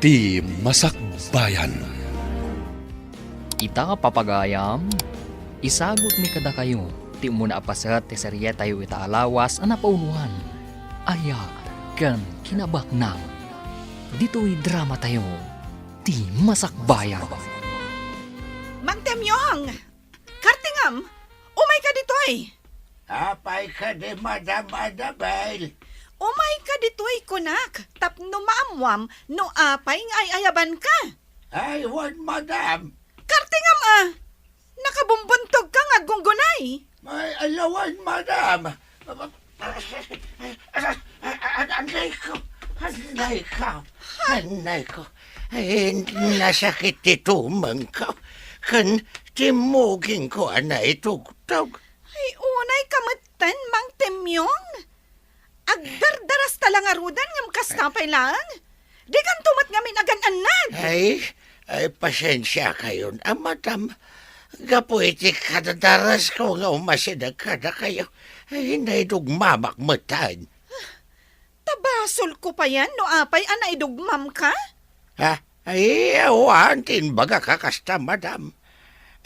Ti Masakbayan. Ita papagayam, isagot mi kada kayo, ti muna apasat ti serye tayo itaalawas ang napaunuhan. Aya, kan kinabaknang. Dito'y drama tayo, ti Masakbayan. Mang Temyong! Kartingam! Umay ka ditoy! Apay ka di Madam Annabel. Umay ka ditoy, kunak! Tapno maamwam, no apay nga ay ayaban ka! Ay, wan Madam. Kartingam Nakabumbuntog ka nga gunggunay! May alawan Madam. Anay ko. Ay, nasakit itumang ko. Kan timugin ko anay tugtog. Ay, unay kamatan, Mang Temyong! Agdardaras talang arudan ngam kastapay lang! Di kan tumat ngamin agan-anad! Ay, pasensya kayo na, Madam. Gapuiti kadadaras ko nga umasidag kada kayo. Ay, naidugmamak matan. Tabasol ko pa yan, no apay anay dugmam ka? Ha? Ay, awan, tinbaga ka kasta, Madam.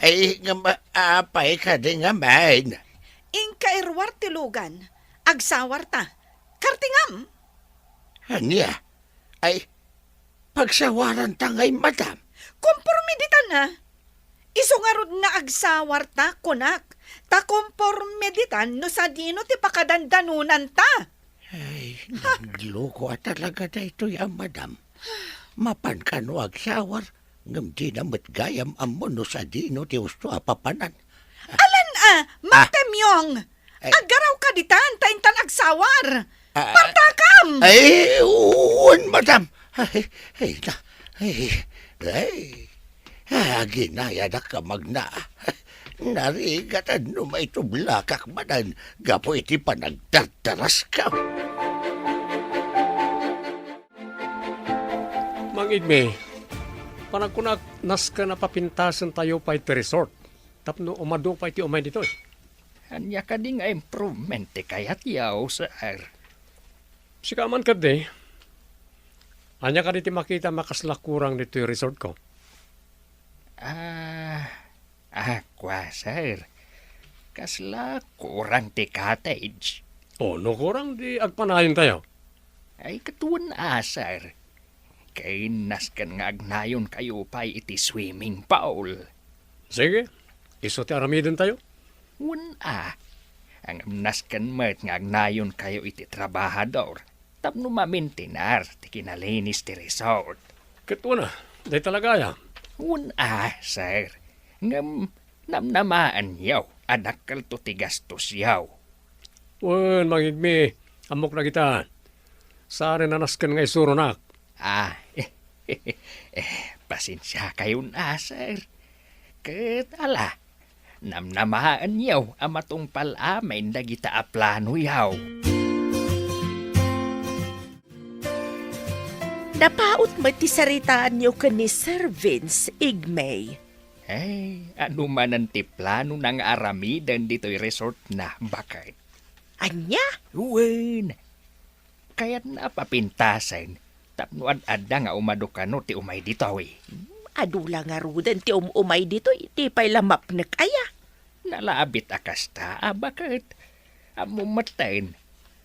Ay, nga maapay ka din nga main. Inkairwar tilugan, agsawar ta. Kartingam! Anya? Ay, pagsawaran tangay, Madam. Kompormiditan na. Isungarod nga agsawar ta, kunak. Ta kompormiditan no sa dino ti pakadandanunan ta. Ay, nagloko talaga na ito yan, Madam. Mapan ka no agsawar. Ngam di na matgayam amon no sa dino ti usto apapanan. Alan Magtemyong! Ay. Agaraw ka ditan, taintan agsawar. Partakam! Ay, uwan, Madam. Ginaya na ka magna. Narigatan no may tublakak manan. Gapo iti panagdardaras ka. Mang Igme, panagkunak nas ka na papintasan tayo pa iti resort. Tapno umado pa iti umay dito. Anya ka di nga improvement ti kayat yaw sir. Sikaman ka di. Anya ka diti makita makaslakurang dito yung resort ko. Kwa sir. Kasla kurang ti cottage. O, no kurang di agpanayon tayo. Ay katuan sir. Kay naskan nga agnayon kayo pa iti swimming pool. Sige, iso ti aramidin tayo. Ang naskan met nga agnayon kayo iti trabahador. Tapno mamintinar ti kinalinis ti resort. Katuwa na, di talaga ya. Sir. Ngam namnamaan yaw. Anak kalto ti gastos yaw. Wan, Mang Igme, amok na kita. Saan na naskan nga isuro nak? Pasensya kayo sir. Ketala. Namnamaan yaw amatong palamin na gita aplano yaw. Napaot ti saritaan niyo ka ni Sir Vince Igme. Ano man ang ti plano ng aramidan dito'y resort na bakit? Anya? Uwen. Kaya't napapintasan. Tapnoan ada nga umadukano ti umay dito Adula nga rudan ti umay dito, iti pa'y lamap na kaya. Nalaabit akasta, bakit? Amumatayin.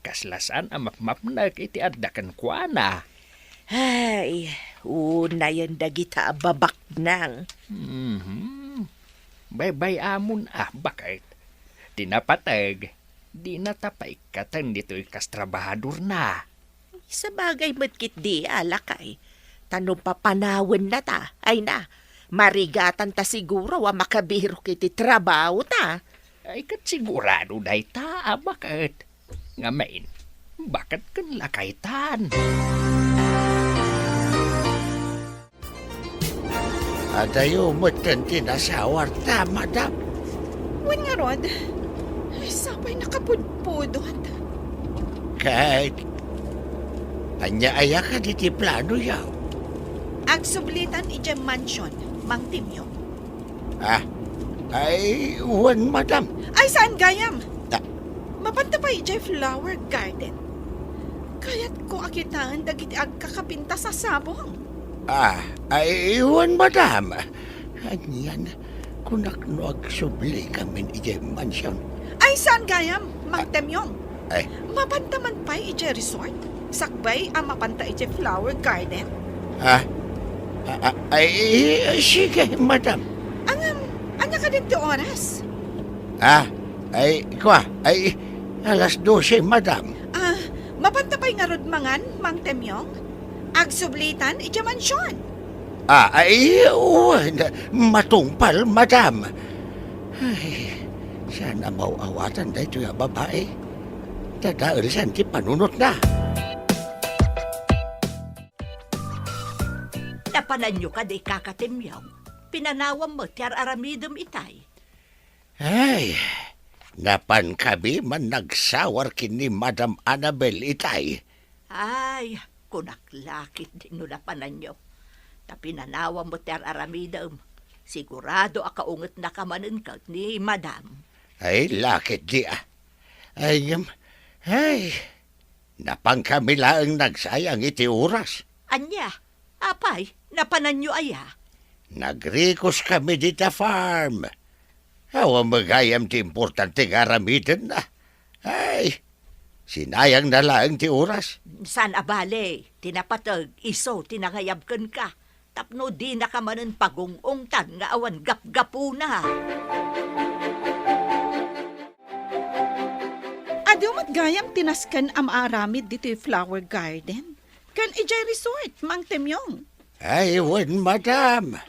Kaslasan amapmap na iti adakan kwa na. Ay, una yan dagita babak nang. Bay amon bakit? Dinapatag, di natapay katan dito'y kastrabahador na. Sa bagay matkit di alakay. Tanong papanawan na ta, ay na. Marigatan ta siguro wa makabiro kiti trabaho ta. Ay kat sigurado day ta, bakit? Ngamain, bakit kan lakaytan? Adayo mo't tinasawar ta, Madam. Wan nga rod, ay sabay nakapudpudot. Kahit anya aya ka diti plano yaw. Agsublitan ije mansion, Mang Temyong. Ay, uwan, Madam. Ay saan gayam? Ah. Mapanta pa ije flower garden. Kaya't ko akitaan dagiti agkakapinta sa sabong. Ay, iwan, madam. Anyan, kunak no agsubli kami ije mansyon. Ay, saan gayam, Mang Temyong? Ay, Mapantaman pa ije resort? Sakbay ang mapanta ije flower garden? ay, sige, madam. Anya ka din ti oras? Ay, ay, alas 12, madam. Mapanta pa'y nga mangan, Mang Temyong? Agsublitan ije mansyon. Ay, uwan, matungpal, madam. Ay, sana mauawatan da ito yung babae. Dadaal saan ti panunot na. Napanan nyo ka di kakatimyaw. Pinanawam mo tiyar aramidom itay. Ay, napan kami man nagsawar kini Madam Annabel itay. Ay, kunaklakit din no napanan nyo. Ta pinanawam mo tiyar aramidom. Sigurado akaungot na kamanin ka ni Madam. Ay, lakit di Ay, napang kami lang nagsayang iti oras. Anya, apay, napanan nyo aya. Nagrikos kami dita farm. Awa magayam ti importante garamitin na. Ay, sinayang na lang ti oras. San abale, tinapatag, iso, tinangayabkan ka. Tapno di na kamanin pagungungtan nga awan gap-gapuna. Adumat gayam tinaskan am aramid dito yung flower garden. Kan ijay resort, Mang Temyong. Ay, wan, madam.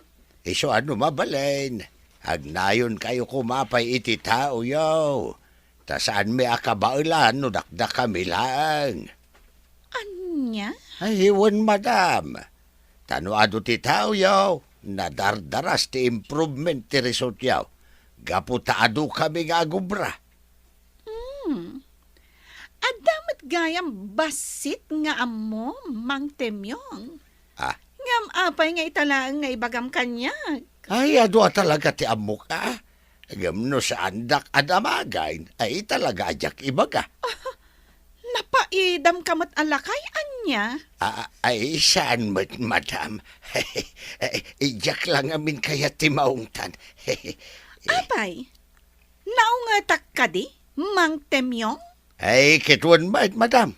Iso ano mabalain. Agnayon kayo kumapay iti tao yaw. Ta saan may akabailan no dakdak kami lang. Anya? Ay, wan, madam. Tanuado ti tao yaw. Nadardaras ti improvement ti resort yaw. Gaputaado kami nga agubra. Adamat gayam basit nga amo, Mang Temyong. Ngam apay nga italaang nga ibagam kanya. Ay, adwa talaga ti amo ka. Gamno sa andak adamagain, ay talaga ajak ibaga. Napaidam kamat alakay, anya. Ay, saan madam? Ijak lang amin kaya ti maungtan. Apay, naungatak ka di, Mang Temyong? Ay, kituan madam.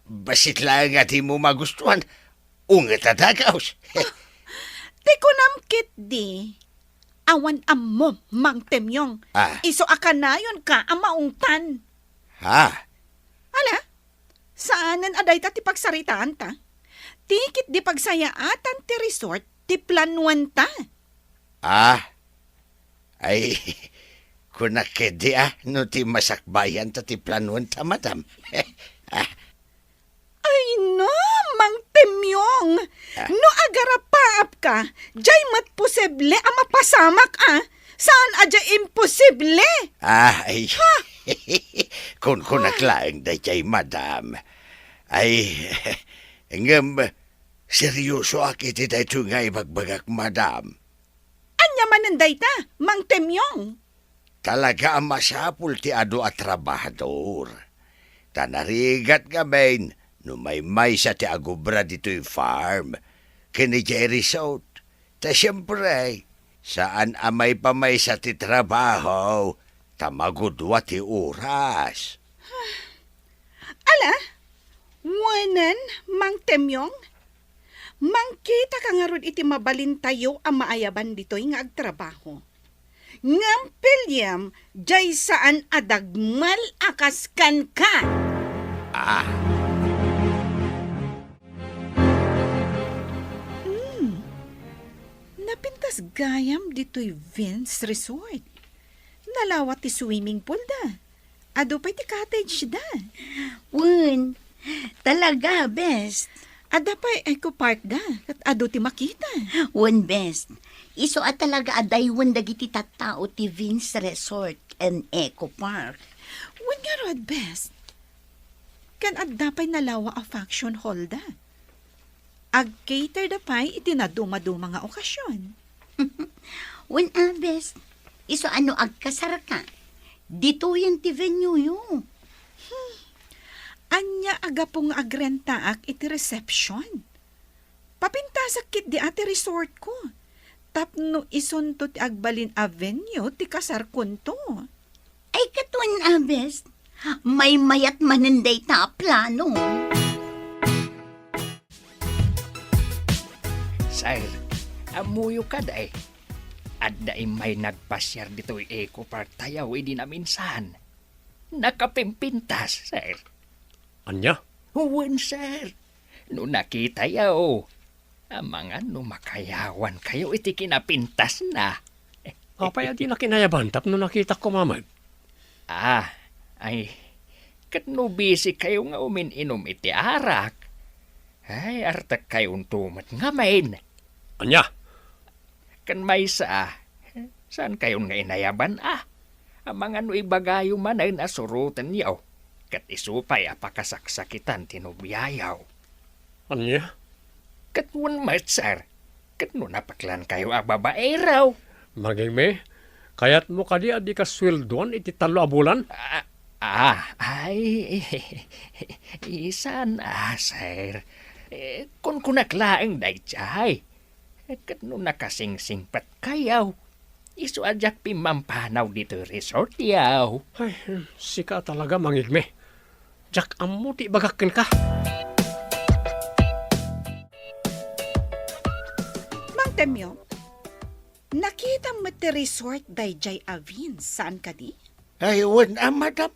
Basit lang at mo magustuhan. Ungat atagaws. Di ko namkit di. Awan amo, Mang Temyong. Iso akanayon ka ang maungtan. Ala, saanan aday ta ti pagsaritaan ta? Tikit di pagsayaatan ti resort ti planuan ta. Ay, kunakedi no ti masakbayan ta ti planuan ta, madam. Ay no, Mang Temyong. No agarapaap ka, jay mat posible ang mapasamak Saan adya imposible? Ay, kung kunaklaang da jay, madam. Ay, ngam, seryoso akit ita ito nga ibagbagak, madam. Anya mananday ta, Mang Temyong. Talaga ang masapul ti ado at trabahador. Tanarigat nga bain, no may sa ti agubra dito yung farm. Kini Jerry Resort. Ta siyempre, saan amay pa may sa ti trabaho, tamagudwa ti oras. Ala, wanan, Mang Temyong. Mangkita ka nga ron iti mabalin tayo ang maayaban dito'y nga agtrabaho. Ngam pilyam, jay saan adagmal akaskan ka. Napintas gayam dito'y Vince Resort. Nalawat ti swimming pool da. Ado pa'y ti cottage da. Wun, talaga, best. Ada pa'y eco park da. At ado ti makita. Wun, best. Iso at talaga adaywan dagiti tattao ti Vince Resort and Eco Park. Wun nga rod best. Kan adda pa'y nalawa a function hall da. Ag-cater da pa'y itinaduma-duma nga okasyon. Wun, best. Iso ano agkasar ka. Dito yan ti venue yun. Anya aga pong agrentaak iti reception. Papintasakit di ati resort ko. Tapno isunto ti Agbalin Avenue ti kasarkon to. Ay katwan abes, may mayat maninday ta plano. Sir, amuyo ka day. At daim may nagpasyar dito Eco Park tayaw di na minsan. Nakapimpintas, sir. Anya? Huwin, sir. No nakita yaw. Ang mga makayawan kayo iti kinapintas na. Apay adi na kinayaban tapno nakita ko mamad. Ay, kat no busy kayo nga umininom iti arak. Ay, artak kayong tumat nga main. Anya? Kan may saan kayo nga inayaban Ang mga ibagayo man ay nasurutan yaw. Kat isupay apakasaksakitan tinubiyayaw. Anya? Kat one mat, sir. Kat no napaklan kayo babae raw. Maging kayat mo kadi adi ka sweldoan iti 3 a bulan? Isan sir. Kung kunaklaang dayjay. Kat no nakasingsingpat kayaw. Isu ajak pimampanaw dito resort yaw. Ay, sika talaga mangigme. Jak amo ti bagakin ka. Mang Temyo, nakita mo ti resort dayjay Avin. Saan ka di? Ay, wan madam.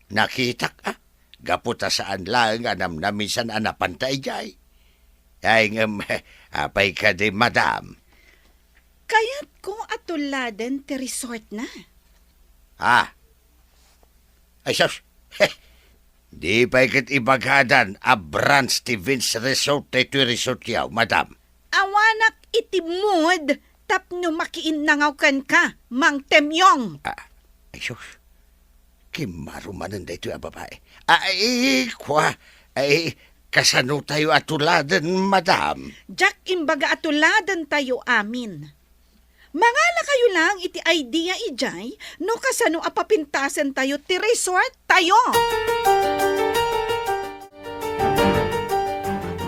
Nakita ka. Gaputa saan lang anam na minsan anapantay jay. Ay, apay ka di, madam. Kaya't ko atuladan ti resort na. Ay, sus. Di pa ikat ibagadan a branch ti Vince Resort ito resort yaw, madam. Awanak iti mood, tapno makiinnangaw kan ka, Mang Temyong. Ay, sus. Kimarumanan da ito a babae. Ay, kasano tayo atuladan, madam? Jack imbaga atuladan tayo amin. Mangala kayo lang iti idea ijay, no kasano apapintasan tayo ti resort tayo.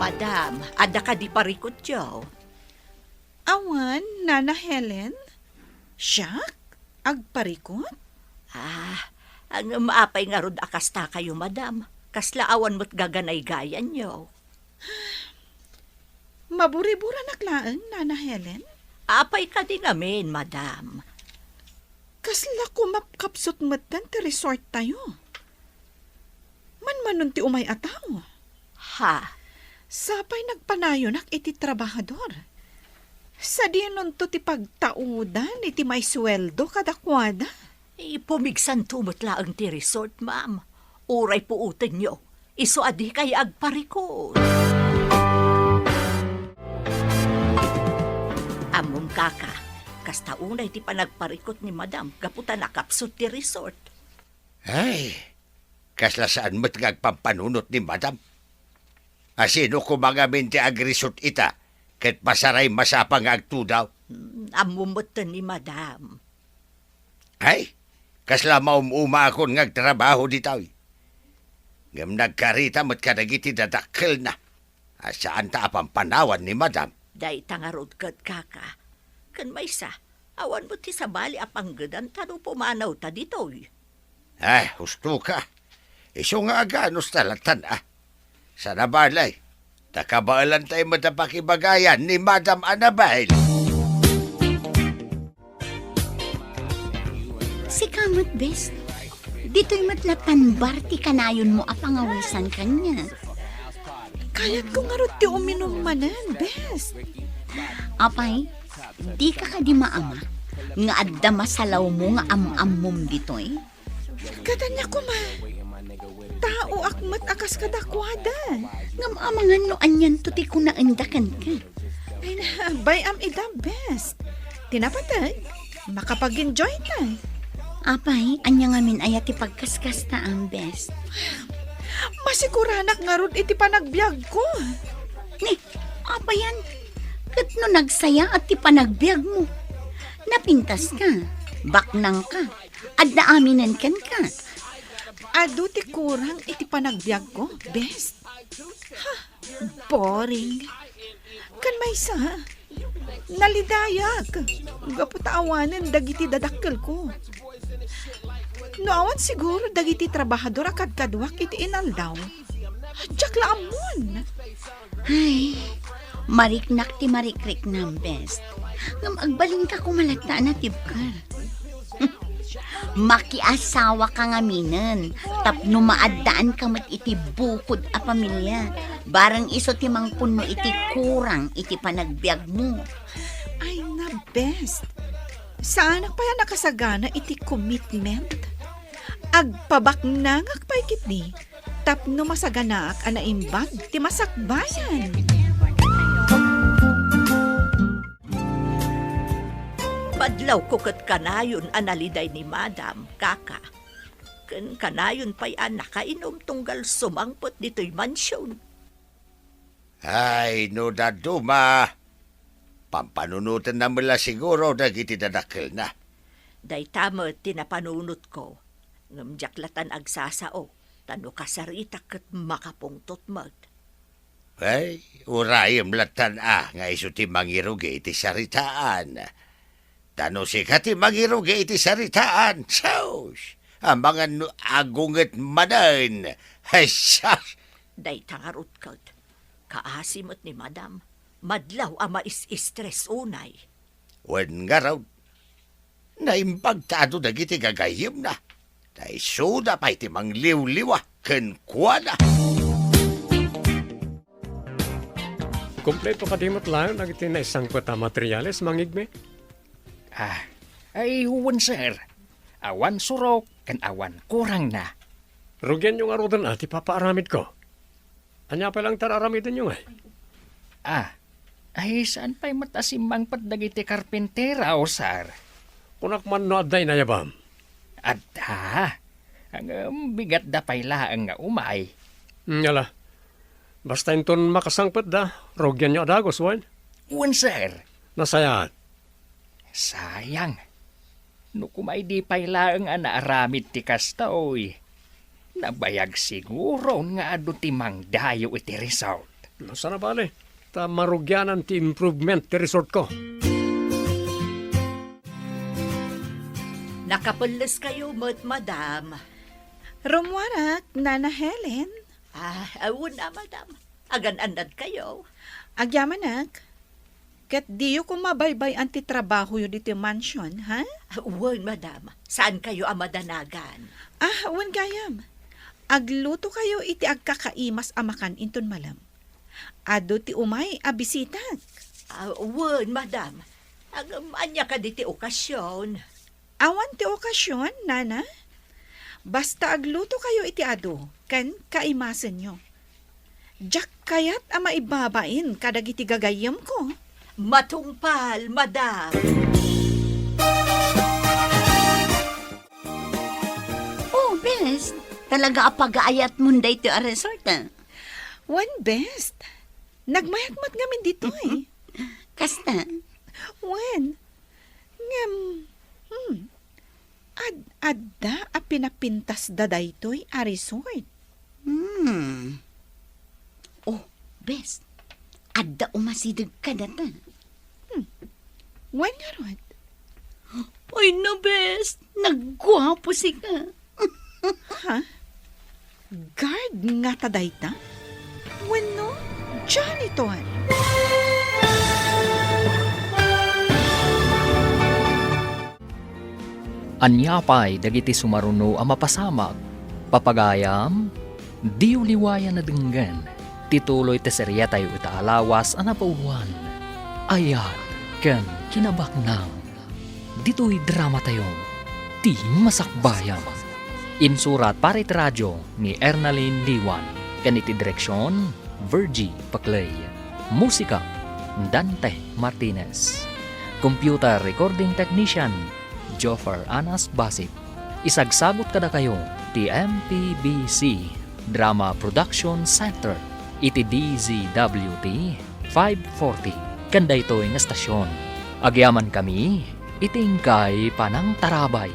Madam, ada ka di parikot yaw. Awan, Nana Helen? Siyak? Agparikot? Ang maapay nga rod akasta kayo, madam. Kaslaawan mo't gaganay gayan yaw. Maburi-bura naklaan, Nana Helen? Apay ka di ngamin, madam. Kasla ko mapkapsot matan ti resort tayo. Man ti umay ataw. Ha? Sapay nagpanayonak iti trabahador. Sa dinon to ti pagtaudan iti may sweldo kadakwada. Pumigsan tumutla ang ti resort, ma'am. Uray po utin nyo. Iso adi kay agparikot. Among kaka, kasta unay ti panagparikot ni madam, gaputa nakapsot ti resort. Ay, kasla saan mo't ngagpampanunot ni madam? Asino ko mga minti agresort ita, ket pasaray masapang agtudaw? Amumutan ni madam. Ay, kasla maumuma akong ngagtrabaho ditaw. Ngam nagkarita mo't kadagiti dadakkel na. Asaan ta apang panawan ni madam? Day tangarod kat kaka. Kan may sa, awan mo ti sabali apanggadan tano pumanaw ta ditoy. Ay, husto ka. Iso nga aganos talatan Sa nabalay, takabaalan tayo matapakibagayan ni Madam Annabelle. Si kamot best. Dito'y matlatan barti kanayon mo apangawisan kanya. Kaya't ko nga ron ti uminom manan, best. Apay, di ka di maama. Nga adda masalaw mo nga am-ammom dito'y. Katanya ko ma. Tao akmat akas kadakwada. Nga maamangan no anyan to ti kunaandakan ka. Ay na, bayam ida best. Tinapatay, makapag-enjoy tayo. Apay, anya nga min ayat ti pagkaskas ta ang best. Masiguranak nga ron iti panagbiag ko. Ni, apayan. Kat no nagsaya at ti panagbiag mo. Napintas ka, baknang ka, at naaminan kan ka. Adu ti kurang iti panagbiag ko, best. Ha, boring. Kan may isa, nalidayak. Gaputaawanan dagiti dadakkel ko. Noawan siguro dagiti trabahador akad-kadwak iti inaldaw. Diyak laamon. Ay, mariknak ti marikrik ng best. Ngam agbaling ka kumalagta na tibkar. Makiasawa ka nga minen. Tapno maaddaan ka mat iti bukod a pamilya. Barang iso ti mangpuno iti kurang iti panagbiag mo. Ay na best. Saan pa yan nakasagana iti commitment? Agpabak na ngakpaikit ni. Tapno masaganak anaimbag ti masakbayan. Badlaw ko kat kanayon analiday ni Madam, kaka. Ken kanayon pa'y nakainom tunggal sumangpot dito'y mansyon. Ay, no daduma. Pampanunutan na mula siguro dagiti dadakkel na. Day tamo tinapanunot ko. Ngamjaklatan agsasao. Tano kasarita kat makapungtot mag. Ay, urayem latan nga iso ti mangirugi iti saritaan. Tano si kati mangirugi iti saritaan. Sos! Ang mga agunget manan. Ay, sos! Day tangarot kat. Kaasimot ni Madam. Madlaw ama is-stress unay. Wen nga raw. Naimbagtado dagiti gagayim na. Day suda pa iti mangliw-liwa. Ken kuwana. Kompleto kadimot lang nagiti na isang pata materyales mangigme. Ay huwan sir. Awan surok kan awan kurang na. Rugyan yung arudan ati papaaramid ko. Anya pa lang tararamidin yung ay. Ay saan pa'y matasimang patdagiti karpentera o sir? Kunak man no aday na yabam. Ang bigat da pa'y laang nga umay. Yala. Basta inton makasangpet da. Rugyan nyo adagos, wan. Huwan sir. Nasayat. Sayang. No kumay di pa'y laang anaaramid ti kasta oy. Nabayag siguro nga adu ti mangdayo iti resort. Sana bale. Ta marugyanan ti improvement ti resort ko. Nakapulis kayo, Madam. Rumwarak, Nana Helen. Awon na, Madam. Agan-andad kayo. Agyamanak. Kat diyo ko mabaybay anti trabaho yun dito mansion, ha? Awon, Madam. Saan kayo amadanagan? Wan gayam. Agluto kayo iti agkakaimas amakan inton malam. Ado ti umay abisitak. Awon, Madam. Anya ka diti okasyon. Awan ti okasyon, Nana. Basta agluto kayo iti ado, kan kaimasen nyo. Diyak kayat ama ibabain kadagiti gagayam ko. Matungpal, Madam. Oh, best. Talaga apag-aayat mo na ito a resort, One best. Nagmayat-mat ngamin dito eh. Kasta? When? Adda a pinapintas da daytoy a resort. Oh, best. Adda umasidag ka data. When nga rod? Ay na, best. Nagwapo si ka. Guard nga ta dayta? When no? Janitor. Anyapay dagiti sumaruno a mapasamag. Papagayam, di uliwayan na denggan. Tituloy teserya tayo itaalawas a napauluan. Ayat ken kinabaknang. Dito'y drama tayo. Di masakbayam. Insurat para iti radyo ni Ernalyn Liwan. Kaniti direksyon, Virgie Paclay. Musika, Dante Martinez. Computer recording technician, Joffer Anas Basit. Isagsagot kada kayo ti MPBC Drama Production Center iti DZWT 540 kanda ito nga estasyon. Agyaman kami itingkay panang tarabay.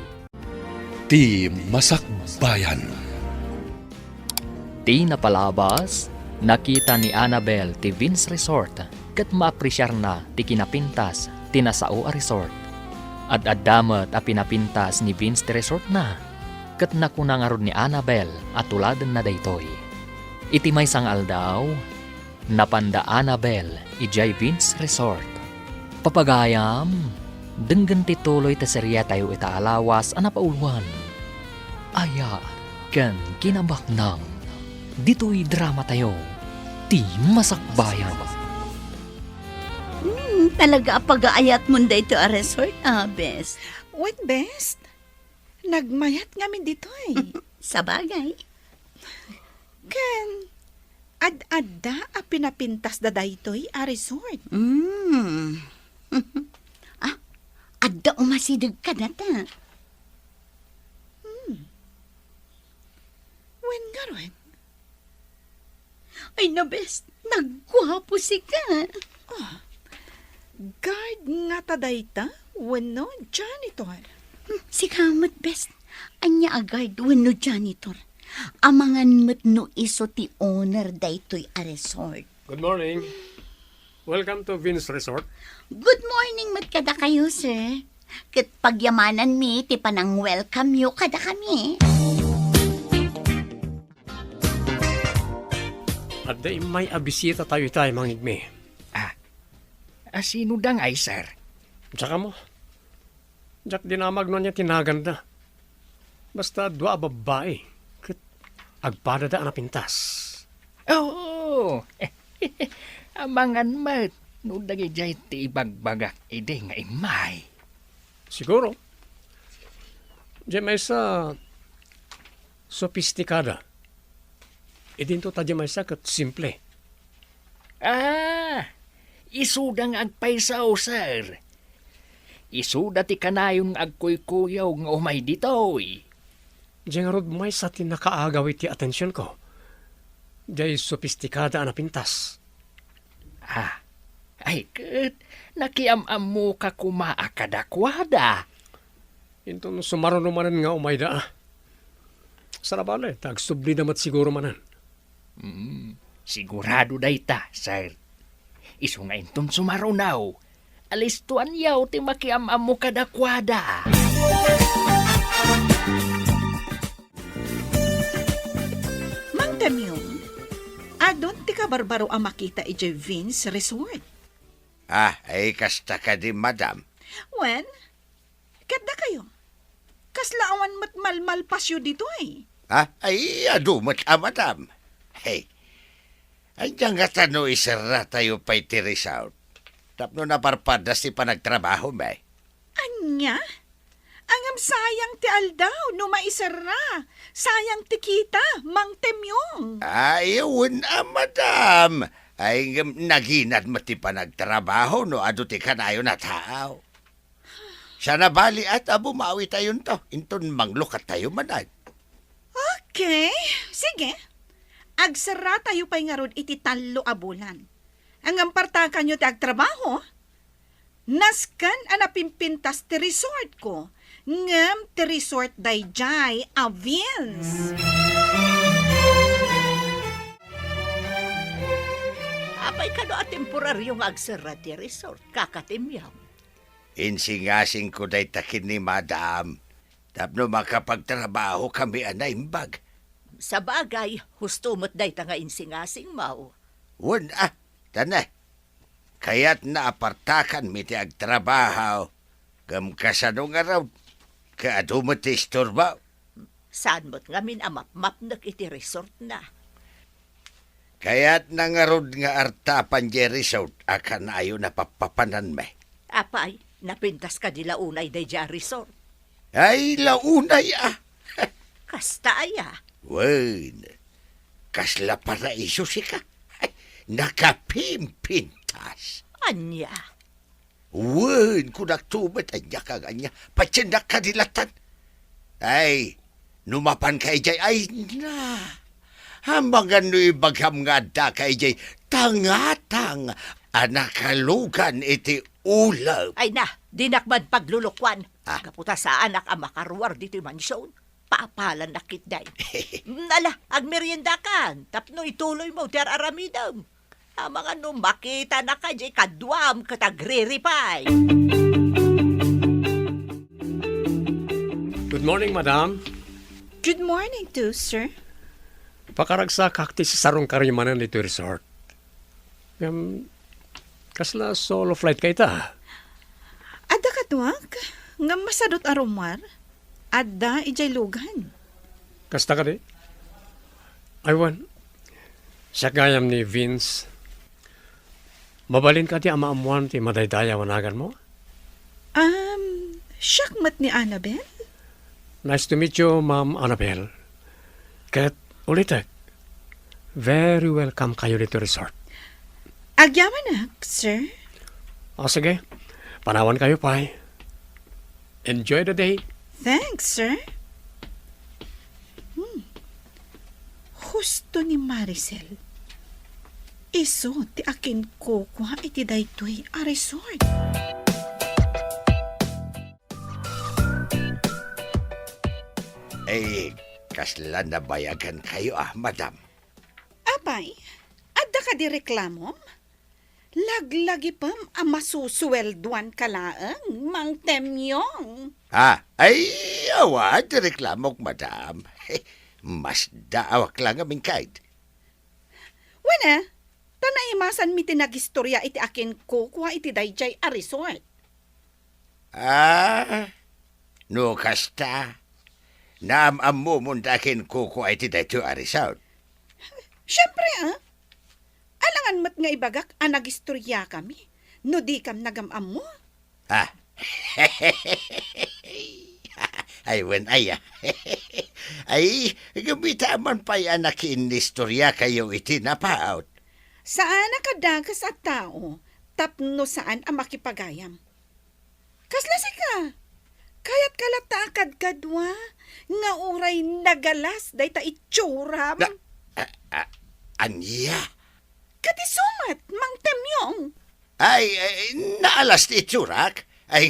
Ti Masakbayan. Iti napalabas, nakita ni Annabel ti Vince Resort kat maapresyar na ti kinapintas ti nasao a resort. At addamat a pinapintas ni Vince ti resort na kat nakunangarod ni Annabel at tuladan na daytoy. Iti may sangal daw, napanda Annabel ijay Vince Resort. Papagayam, denggan ti tuloy ta serya tayo itaalawas a napauluan. Aya, ken kinabaknang, dito'y drama tayo, ti masakbayan. Talaga pag-aayat mo dito a resort, best. What best? Nagmayat ngamin dito eh. Sa bagay. Ken, ad-adda a pinapintas da daytoy a resort. Adda umasidag ka na ta. When garon? Ay na best, nagwapo si ka. Guard nga ta dayta? Wano, janitor. Si kamot best, anya agad wano janitor. Amangan met no iso ti owner daytoy a resort. Good morning. Welcome to Vince Resort. Good morning met kada kayo, sir. Kat pagyamanan mi, ti panang welcome you kada kami. At da may abisita tayo mangigme. Sino dang ay, sir? Tsaka mo. Diyak dinamag nun niya tinaganda. Basta dua babae. Kat agpada na pintas. Oo. Amangan mat. No dagay jay ti ibagbagak ide nga imay. Siguro. Diyan may sa sofistikada. Idinto ta diyan may sa kat simple. Isudang agpaisaw, sir. Isuda ti kanayon agkuy-kuyaw nga umay ditoy. Diyan rod may sa tinakaagawi ti atensyon ko. Diyan sofistikada na pintas. Ay, kat, nakiam-am mo ka kumaakadakwada. Ito sumaro manan nga umay da. Sarabale, tagsubli damat siguro manan. Sigurado dayta, sir. Isu nga inton sumarunaw. Alistuan yaw ti makiam-am mo kadakwada. Mang Temyong, adon ti ka barbaro ang makita ijay Vince Resort. Ay kasta ka di, madam. When? Kada kayo. Kaslaawan mat malmalpasyo dito eh. Ay adumat madam. Hey, ay dyan nga tano isara tayo pa'y ti resort. Tapno na parpadas ti panagtrabaho, may. Anya? Angam sayang ti aldaw no maisara. Sayang ti kita, Mang Temyong. Ayun, madam. Ay naginat mo ti panagtrabaho no ado ti kanayo na tao. Siya na bali at bumawi tayo to. Inton manglukat tayo manag. Okay, sige. Agsara tayo pa'y nga ron iti talo a bulan. Ang ampartakan nyo ti agtrabaho, naskan anapimpintas ti resort ko. Ngam ti resort dayjay a Vince. Apay ka no a temporaryong agsara ti resort, kakatimyaw. Insingasing ko day takin ni madam. Tapno makapagtrabaho kami anaimbag. Sa bagay, husto mo't day nga insingasing mau. Wan tanay. Kaya't naapartakan mi ti agtrabaho. Gam kasano nga raw. Kaado mo ti istorba. Saan mo't ngamin amap-map iti resort na. Kaya't nangarod nga artapan di resort akan ayo na papapanan me. Apay, napintas ka nila unay day ja resort. Ay launay Kasta aya. Wan. Kasla para iso si ka. Nakapimpintas. Anya. Wan, kung nagtumat, anya ka ganya, patsindak ka dilatan. Ay, numapan ka ijay, ay na. Hambangan no ibagham nga da ka ijay, tangatang, anakalugan iti ulam. Ay na, dinakman paglulukwan. Kaputa sa anak ang makaruwar dito mansyon. papalan na kitday. Nala, agmerienda kan. Tapno ituloy mo, tiar aramidam. Ang mga makita na ka, di kadwam katagriripay. Good morning, madam. Good morning too, sir. Pakaragsa kakti sa sarong karimanan dito resort. Kasla solo flight kay ta. Adda ka tuwag, nga masadot aromar, adda ijay lugan. Kasta ka di? Aywan, siya gayam ni Vince. Mabalin ka ti amaamuan ti madaydaya wanagan mo? Syakmat ni Annabel? Nice to meet you, Ma'am Annabelle. Kaya't ulitek, very welcome kayo dito resort. Agyaman sir. O sige, panawan kayo pa. Enjoy the day. Thanks, sir. Husto ni Maricel. Iso ti akin ko kwa iti daytoy a resort. Kasla nabayagan kayo madam. Abay, adda ka di reklamom? Laglagi pam ang masusuwelduan kalaang, Mang Temyong. Awad, reklamok madam. Mas daawak lang aming kahit. Wana, tanaimasan mi tinagistorya iti akin ko kwa iti dayjay a resort. No kasta. Naam mo mundakin kuko ay ti dayto a resort. Siyempre, alangan mat nga ibagak ang nagistorya kami. No di kam nagamam mo. Ay, wen ay. Ay, gabita man pa'y anak inistorya kayo iti napaot. Saan nakadagas at tao, tapno saan ang makipagayam. Kasla ka, kayat kalata akad kadwa, nga uray nagalas day ta itsuram. Anya? Katisumat, Mang Temyong. Ay, naalas ti itsurak? Ay,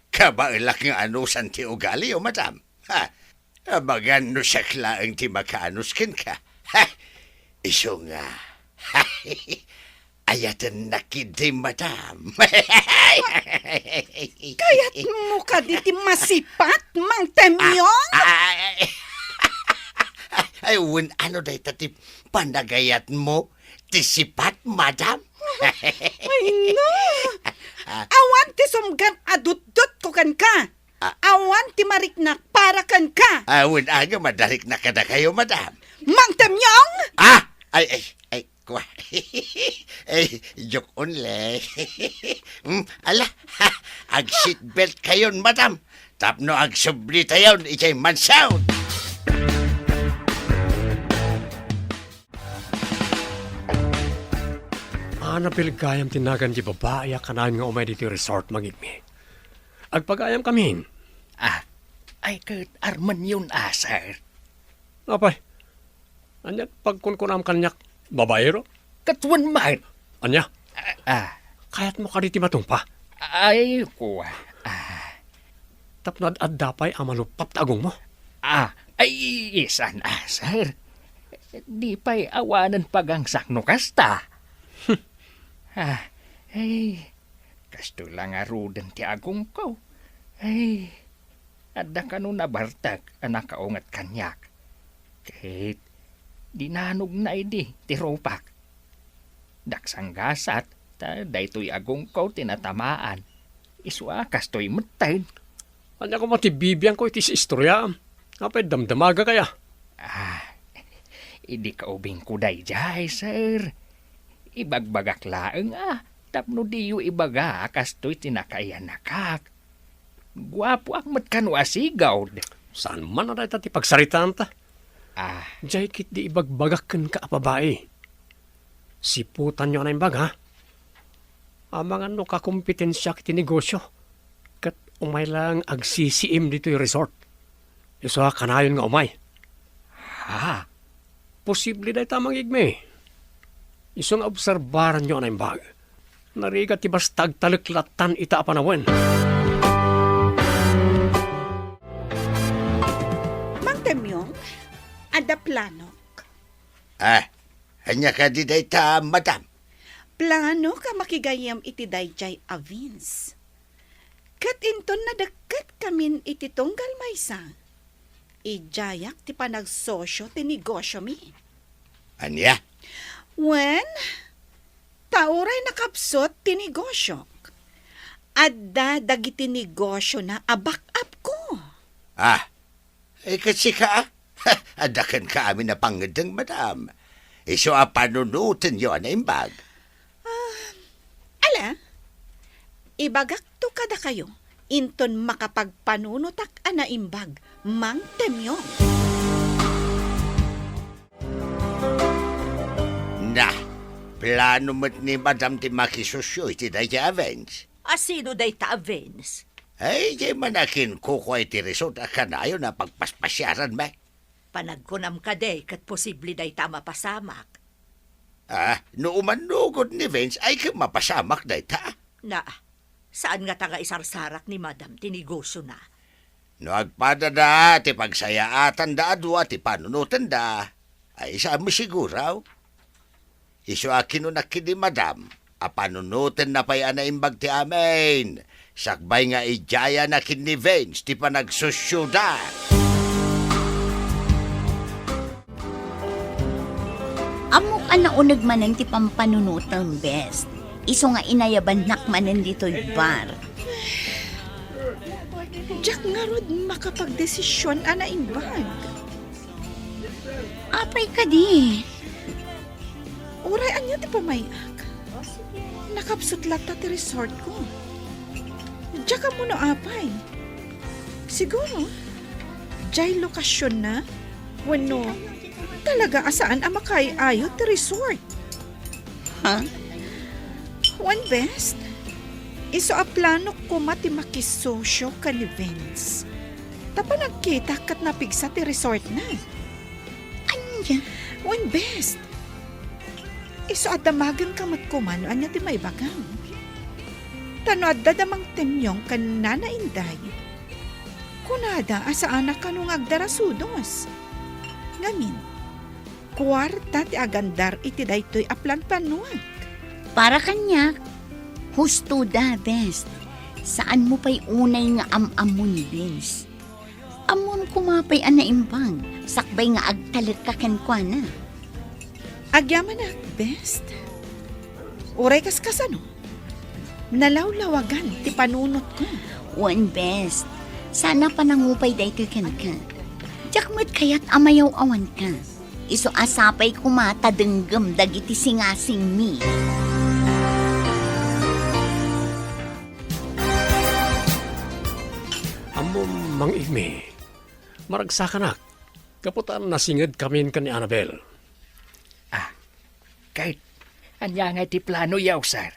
kabailak ng anusan ti ugali o madam. Abagan no siya klaang ti makaanuskin ka. Iso nga. Ayatan nakidi madam. Kayat mo ka diti masipat, Mang Temyong. Ay, ano day tati panagayat mo? Tisipat, madam? Ay, no. Awan ti sumgan adut-dut ko kan ka. Awan ti mariknak para kan ka. Awan aga madarik na kada kayo, madam. Mang Temyong! Ay, kwa. Ay, joke only. Ala, ag seatbelt kayon, madam. Tapno ag subli tayon, ichay mansound. Napilgayam tinagan di babae kanayon nga umay dito resort magigmi. Agpagayam kamin. Ay kat arman yun, sir. Apay, anya pagkunkunam kanyak babaero? Katwan man. Anya, kayat mo ka diti matungpa. Ay, kuwa. Tapnad at dapay amalupat agong mo. Ay, isan, sir. Di pa'y awanan pagang sakno kasta. Ay, kasto lang arudan ti agong ko. Ay, adda ka nun nabartag anak kaungat kanyak. Kahit dinanog na idi ti ropak. Daksang gasat, daytoy agong ko tinatamaan. Iswa kastoy matayin. Anya ko matibibiyang ko iti si istorya. Apay damdamaga kaya. Idi ka ubing kuday jay, sir. Ibagbagak laeng tapno diyo ibaga kastoy tinakayan nakak. Guwapo ak matkano asigaw. Saan man na ti pagsaritaan ta? Jay kit di ibagbagakan ka babae. Siputan nyo na yung baga. Amang ano ka kompetensya kiti negosyo. Kat umay lang agsisiim dito yung resort. Iso kanayon nga umay. Posible na tamang igme. Isong obserbaran nyo na yung baga. Narigat tibas tagtaliklatan ita apanawen. plano. Hanya ka di dayta, madam. Plano ka makigayam iti dayjay a Vince. Kat inton na dakat kamin iti tunggal maysa. Ijayak ti panagsosyo ti negosyo mi. Anya? When, tauray nakapsot ti negosyo. Adda dagiti negosyo na abak-up ko. Kasi ka, adakan ka amin na pangadang, madam. Iso panunutin yun na imbag. Ala, ibagak to kada kayo. Inton makapagpanunutak ana imbag, Mang Temyong. Na, plano mo't ni madam ti makisosyo iti dayta avenge. Asino day ta, Vince? Ay, di manakin kuko iti resort akanayo na pagpaspasyaran ba? Panagkunam ka day kat posible day ta mapasamak. No umanugod ni Vince ay mapasamak dayta. Na, saan nga taga isarsarak ni Madam tinigosyo na? No agpadada ti pagsayaatan da adwa ti panunutan da. Ay sa mo siguraw. Iso akin no nakidi madam. Panunutan na pa'y anaimbag ti amin. Sakbay nga ijaya na kin ni Vince ti panagsusyuda. Amok na unag manan ti pampanunutan, best. Iso nga inayaban nakmanan dito'y bar. Diyak nga rod makapagdesisyon ana imbag. Apay ka di. Uray anya ti pamayak. Nakapsot lata ti resort ko. Diyak ka muna apay. Siguro, jay lokasyon na. Wano, talaga asaan ang makaiayot ti resort. Ha? One best. Iso a plano ko mati makisosyo ka ni Vince. Tapa nagkita kat napigsa ti resort na. Anya? One best. Iso at damagan ka matkumano anya ti may bagang. Tano at dadamang temyong kan nanainday. Kunada asaan na kanong agdarasudos. Ngamin, kwarta ti agandar iti daytoy aplan panuag. Para kanya, husto da, best. Saan mo pa'y unay nga am-amon ni Vince? Amon kumapay anaimbang, sakbay nga agtalit ka kenkwana. Agyaman na, best. Uray kas kasano. Nalawlawagan ti panunot ko. One best, sana pa nangupay dayto ken ka. Jakmat kaya't amayaw awan ka. Iso asapay kumata denggem dagiti singasing mi. Amo mang igmi. Maragsakanak. Kaputan nasingad kami ka ni Annabel. Kahit anya nga ti plano yaw, sir.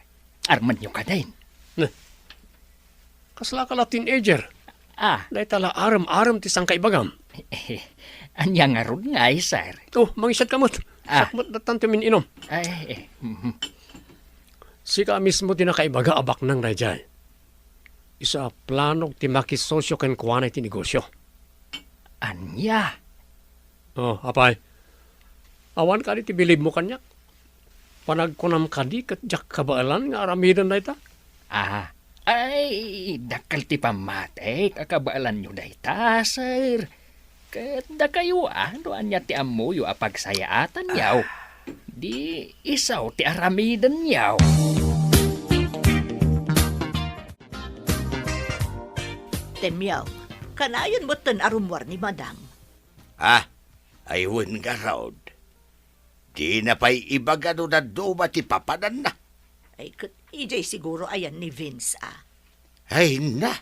Arman nyo ka din. Kasla ka la teenager. Dahil tala aram-aram ti sang kaibagam. Anya nga ron nga sir. Oh, mangisad kamot. Sakmat na tanto min inom. Sika mismo ti nakaibaga abak ng rajay. Isa plano ti makisosyo ken kuwanay ti negosyo. Anya? Oh, apay. Awan ka di ti bilib mo kanyak. Panagkunam ka di kat jak kabaalan nga aramidan na ita. Ay, dakal ti pamate, kakabaalan nyo na ita, sir. Kada kayo, doan niya ti amuyo apagsayaatan yaw. Di isaw ti aramidan yaw. Temyaw, kanayon mo tan arumwar ni Madam. Ayun nga raod. Di na pa'y ibagano na duma ti papanan na. Ay, ijay siguro ayan ni Vince, Ay na,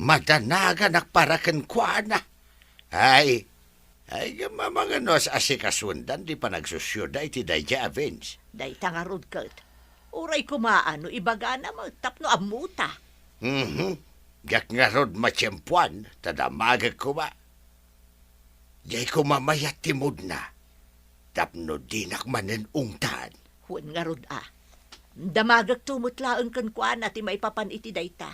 madanaga nakparakan kwa na. Ay mga nos asikasundan di pa nagsusyoda iti dayja Vince. Day tangarod kat. Uray kumaano, ibaga na magtapno amuta. Yak nga rod matsyempuan, tadamagag kuma. Jay kumamayat timod na. Tapno dinak manen ungtan. Huwag nga rod Damagag tumutlaang kan kuan at may papan iti dayta.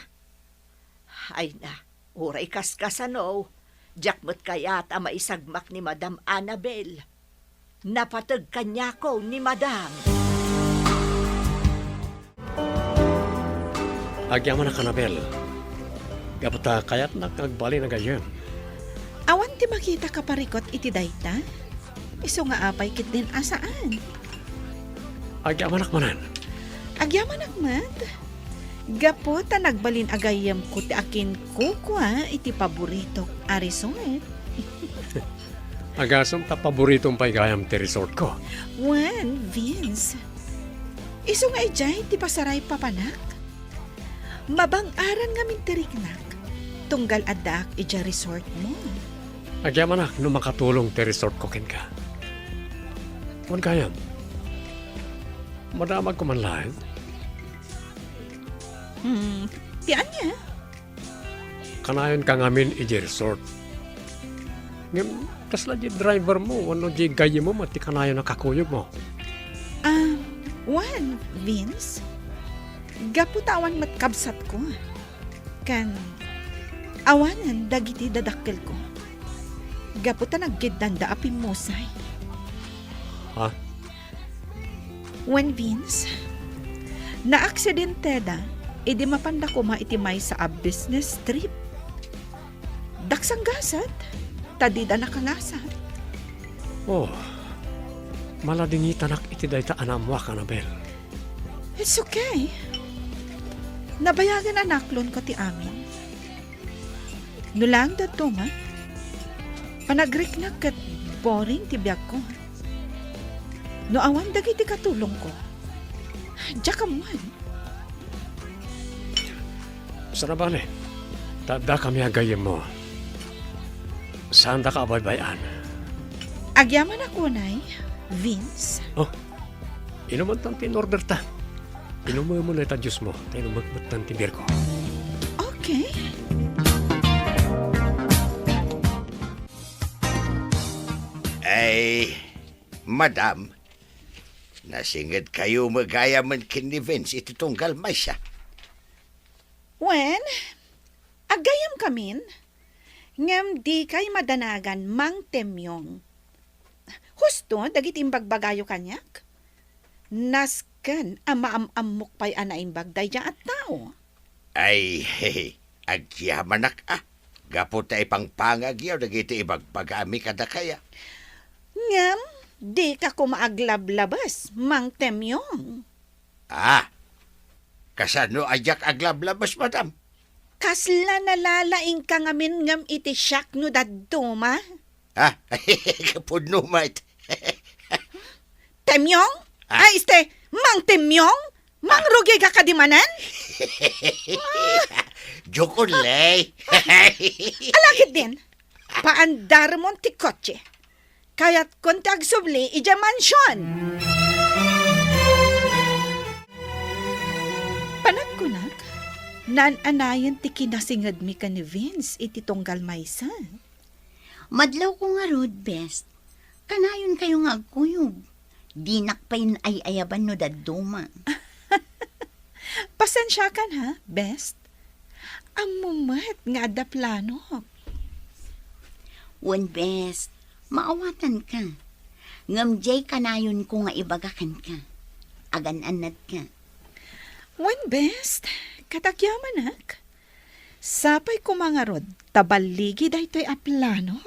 Ay na, uray kaskasano. Jakmat kayat ang maisagmak ni Madam Annabel. Napatag kanya ko ni Madam. Agyaman na kanabel. Kapata kayat nakagbali na gayon. Awan ti makita ka parikot iti dayta? Iso nga apay kit din asaan? Agyaman manan. Agyaman akmat. Gapo ta nagbalin agayam ko ti akin kukwa iti paborito a resort. Agasam ta paboritong paigayam ti resort ko. Juan, Vince. Iso nga ijay ti pasaray papanak. Mabang-aran nga mintiriknak. Tunggal adak ija resort mo. Agyaman no makatulong ti resort ko ken ka. Kung kayam. Madamag ko man lahat. Tiyan niya. Kanayon ka ngamin iji resort. Ngam, kasla di driver mo, ano di gayi mo, mati kanayon nakakuyog mo. Juan, Vince. Gaputawan matkabsat ko. Kan, awanan dagiti dadakkel ko. Gaputa naggidanda apim musay. Ha? When Vince, na-aksidenteda, idi mapanda ko maitimay sa a business trip. Daksang gasat, tadida nakalasat. Oh, maladingitan ak iti dayta anamwa ka na, Bel. It's okay. Nabayagan anaklon ko ti amin. Nulang dato ma, panagriknak kat boring ti biyag ko. No awan dagiti katulong ko. Diyak amuan. Sana ba ne? Tada kami agayem mo. Saan da ka abaybayan? Agyaman ako, Nay. Vince. Oh, inuman tan tinorder ta. Inuman mo na ita Diyos mo. Tayo numat tan tibir ko. Okay. Ay, Madam, nasingad kayo magayaman kin ni Vince iti tunggal may siya. When, agayam kamin, ngam di kay madanagan mang temyong. Husto, dagit imbag-bagayo kanyak. Nasken, amaam-amok pa'y anaimbag daya at tao. Ay, agyamanak Gapo ta ipang pangagyaw, dagiti ibagbagami kada kaya. Ngam, di ka kumaaglab-labas, mang temyong. Kasano ajak aglablabas, Madam? Kasla nalalaing ka ngamin ngam iti siyak no daduma. Kapudno, mate. Temyong? Ay, mang temyong? Mang rugi ka kadimanan? Jokulay. Alakit din, paandar mo ti kotse. Kaya't kontag subli ija mansyon. Panagkunak, nan-anayan ti kinasingad mi ka ni Vince iti tunggal maysa. Madlaw ko nga road best. Kanayon kayo nga agkuyog. Di nakpain ay ayaban no daduma. Pasensya kan ha, best. Amumat nga da plano. Wan best, maawatan ka. Ngamjay kanayon ko nga ibagakan ka. Agan-anad ka. Wan best, katagyaman ak. Sapay ko mga rod, tabaligi daytoy a plano.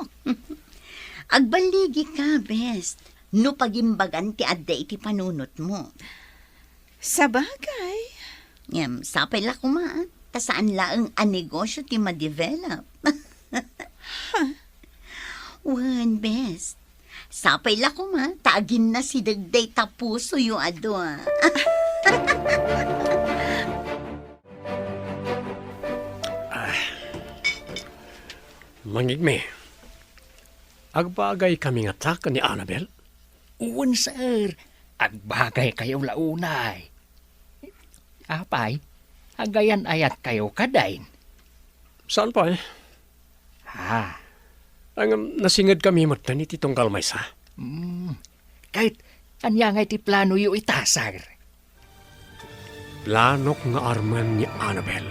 Agbaligi ka, best. No pagimbagan ti adda iti panunot mo. Sa bagay, Ngam, sapay la kumaan. Tasaan laang a negosyo ti ma-develop. Wan, best. Sapay la kuma. Taagin na si dagday tapuso yung ado, Mangigme. Agbagay kami nga taka ni Annabel. Uwan, sir. Agbagay kayo launay. Apay, agayan ayat kayo kadain. Saan pa eh? Ang nasingad kami matan iti tunggal may sa. Kahit anya nga iti plano yu itasar. Planok nga arman ni Annabel.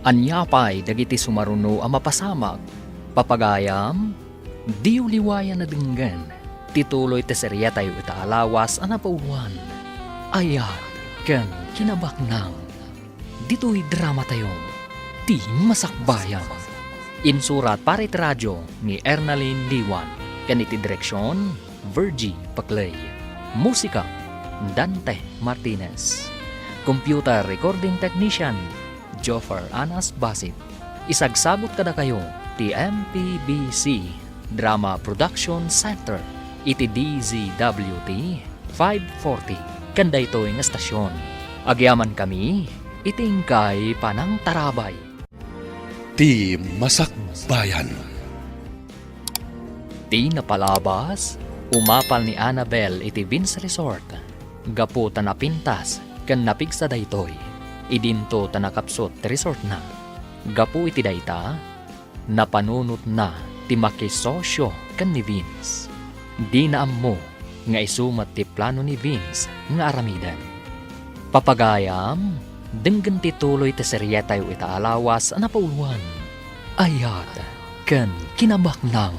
Anyapay dagiti sumaruno ang mapasamag. Papagayam, di uliwayan na dinggan. Tituloy te serya tayo itaalawas ang napauluan. Ayat ken kinabaknang. Dito'y drama tayo. Di masakbayan. Insurat para iti radyo ni Ernalyn Liwan. Kaniti direksyon, Virgie Paclay. Musika, Dante Martinez. Computer recording technician, Joffer Anas Basit. Isagsagot kada kayo, TMPBC Drama Production Center, iti DZWT 540. Kanda ito ng estasyon. Agyaman kami, itingkay panang tarabay. Ti Masakbayan. Ti napalabas, umapal ni Annabel iti Vince Resort. Gapu tanapintas, kan napigsa daytoy. Idinto tanakapsot ti resort na. Gapu iti dayta, napanunot na ti makisosyo kan ni Vince. Di na ammo nga isumat ti plano ni Vince nga aramidan. Papagayam, denggan tituloy ti serya tayo itaalawas na pauluan. Ayat, ken kinabaknang.